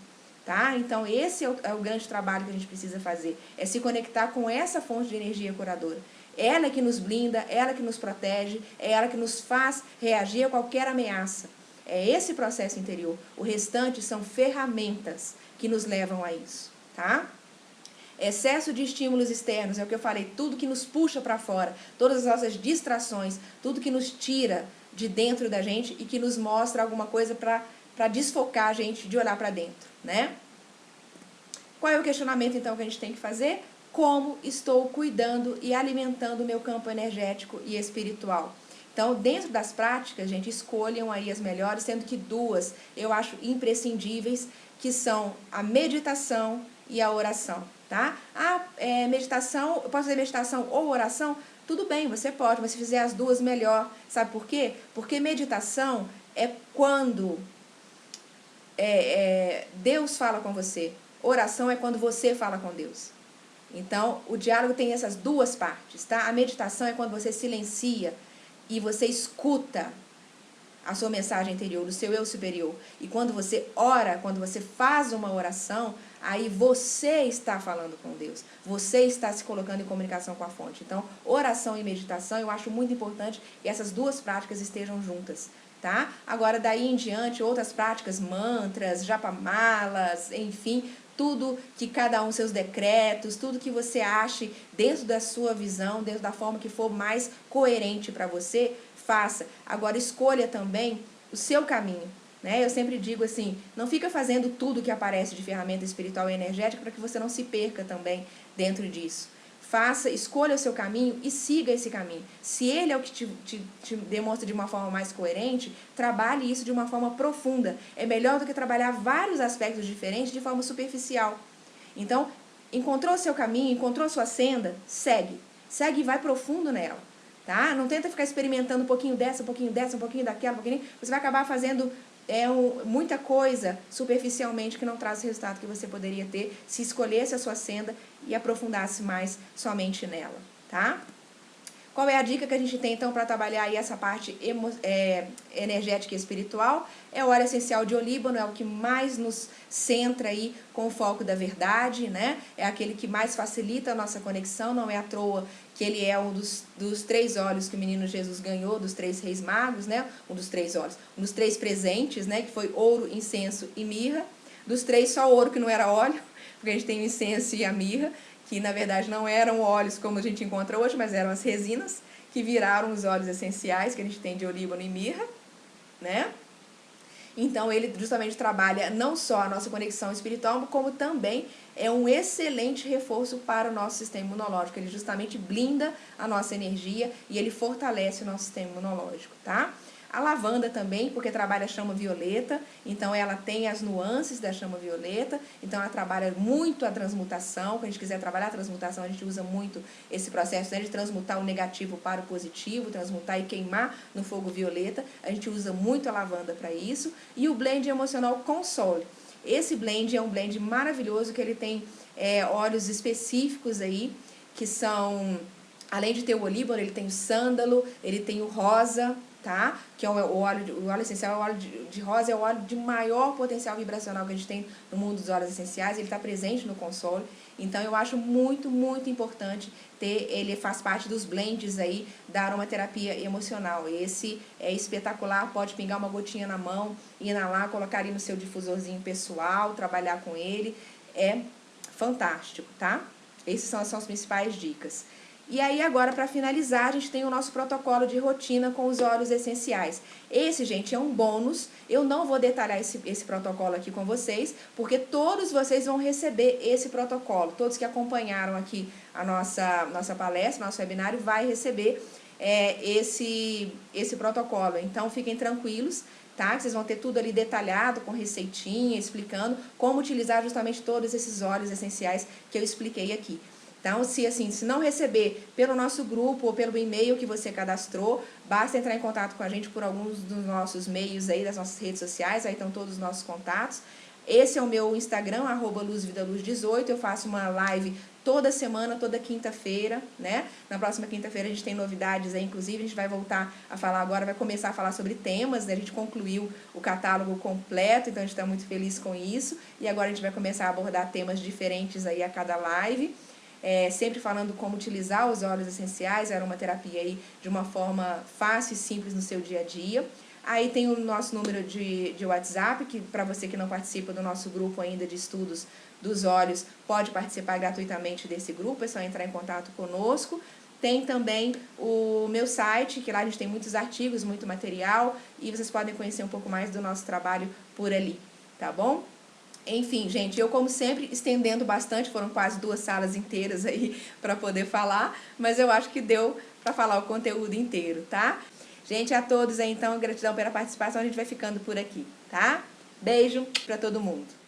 Tá? Então, esse é o grande trabalho que a gente precisa fazer, é se conectar com essa fonte de energia curadora. Ela é que nos blinda, ela que nos protege, é ela que nos faz reagir a qualquer ameaça. É esse processo interior. O restante são ferramentas que nos levam a isso. Tá? Excesso de estímulos externos, é o que eu falei, tudo que nos puxa para fora, todas as nossas distrações, tudo que nos tira de dentro da gente e que nos mostra alguma coisa para desfocar a gente de olhar para dentro, né? Qual é o questionamento, então, que a gente tem que fazer? Como estou cuidando e alimentando o meu campo energético e espiritual? Então, dentro das práticas, gente, escolham aí as melhores, sendo que duas eu acho imprescindíveis, que são a meditação e a oração, tá? Meditação, eu posso fazer meditação ou oração? Tudo bem, você pode, mas se fizer as duas, melhor. Sabe por quê? Porque meditação é quando Deus fala com você. Oração é quando você fala com Deus. Então, o diálogo tem essas duas partes, tá? A meditação é quando você silencia e você escuta a sua mensagem interior, o seu eu superior. E quando você ora, quando você faz uma oração, aí você está falando com Deus. Você está se colocando em comunicação com a fonte. Então, oração e meditação, eu acho muito importante que essas duas práticas estejam juntas, tá? Agora, daí em diante, outras práticas, mantras, japamalas, enfim, tudo que cada um, seus decretos, tudo que você ache dentro da sua visão, dentro da forma que for mais coerente para você, faça. Agora, escolha também o seu caminho, né? Eu sempre digo assim, não fica fazendo tudo que aparece de ferramenta espiritual e energética para que você não se perca também dentro disso. Faça, escolha o seu caminho e siga esse caminho. Se ele é o que te demonstra de uma forma mais coerente, trabalhe isso de uma forma profunda. É melhor do que trabalhar vários aspectos diferentes de forma superficial. Então, encontrou seu caminho, encontrou sua senda, segue. Segue e vai profundo nela. Tá? Não tenta ficar experimentando um pouquinho dessa, um pouquinho dessa, um pouquinho daquela, um pouquinho. Você vai acabar fazendo muita coisa superficialmente que não traz o resultado que você poderia ter se escolhesse a sua senda e aprofundasse mais somente nela, tá? Qual é a dica que a gente tem, então, para trabalhar aí essa parte energética e espiritual? É o óleo essencial de olíbano, é o que mais nos centra aí com o foco da verdade, né? É aquele que mais facilita a nossa conexão, não é à toa que ele é um dos 3 óleos que o menino Jesus ganhou, dos 3 reis magos, né? Um dos 3 óleos, um dos 3 presentes, né? Que foi ouro, incenso e mirra. Dos 3, só ouro que não era óleo, porque a gente tem o incenso e a mirra, que na verdade não eram óleos como a gente encontra hoje, mas eram as resinas, que viraram os óleos essenciais que a gente tem de olíbano e mirra, né? Então ele justamente trabalha não só a nossa conexão espiritual, como também é um excelente reforço para o nosso sistema imunológico. Ele justamente blinda a nossa energia e ele fortalece o nosso sistema imunológico, tá? A lavanda também, porque trabalha a chama violeta, então ela tem as nuances da chama violeta, então ela trabalha muito a transmutação. Quando a gente quiser trabalhar a transmutação, a gente usa muito esse processo, né, de transmutar o negativo para o positivo, transmutar e queimar no fogo violeta. A gente usa muito a lavanda para isso. E o blend emocional Console. Esse blend é um blend maravilhoso, que ele tem óleos específicos aí, que são, além de ter o olíbano, ele tem o sândalo, ele tem o rosa, tá? Que é o óleo essencial, o óleo de rosa é o óleo de maior potencial vibracional que a gente tem no mundo dos óleos essenciais, ele está presente no console. Então eu acho muito, muito importante ter, ele faz parte dos blends aí da aromaterapia emocional. Esse é espetacular, pode pingar uma gotinha na mão, inalar, colocar ali no seu difusorzinho pessoal, trabalhar com ele, é fantástico, tá? Essas são as principais dicas. E aí agora, para finalizar, a gente tem o nosso protocolo de rotina com os óleos essenciais. Esse, gente, é um bônus. Eu não vou detalhar esse protocolo aqui com vocês, porque todos vocês vão receber esse protocolo. Todos que acompanharam aqui a nossa palestra, nosso webinário, vai receber esse protocolo. Então, fiquem tranquilos, tá? Vocês vão ter tudo ali detalhado, com receitinha, explicando como utilizar justamente todos esses óleos essenciais que eu expliquei aqui. Então, se não receber pelo nosso grupo ou pelo e-mail que você cadastrou, basta entrar em contato com a gente por alguns dos nossos meios aí, das nossas redes sociais, aí estão todos os nossos contatos. Esse é o meu Instagram, @luzvidaluz18, eu faço uma live toda semana, toda quinta-feira, né? Na próxima quinta-feira a gente tem novidades aí, inclusive a gente vai voltar a falar agora, vai começar a falar sobre temas, né? A gente concluiu o catálogo completo, então a gente está muito feliz com isso, e agora a gente vai começar a abordar temas diferentes aí a cada live. Sempre falando como utilizar os óleos essenciais, a aromaterapia aí de uma forma fácil e simples no seu dia a dia. Aí tem o nosso número de WhatsApp, que para você que não participa do nosso grupo ainda de estudos dos olhos pode participar gratuitamente desse grupo, é só entrar em contato conosco. Tem também o meu site, que lá a gente tem muitos artigos, muito material, e vocês podem conhecer um pouco mais do nosso trabalho por ali, tá bom? Enfim, gente, eu como sempre estendendo bastante, foram quase 2 salas inteiras aí para poder falar, mas eu acho que deu para falar o conteúdo inteiro, tá? Gente, a todos aí então, gratidão pela participação, a gente vai ficando por aqui, tá? Beijo para todo mundo.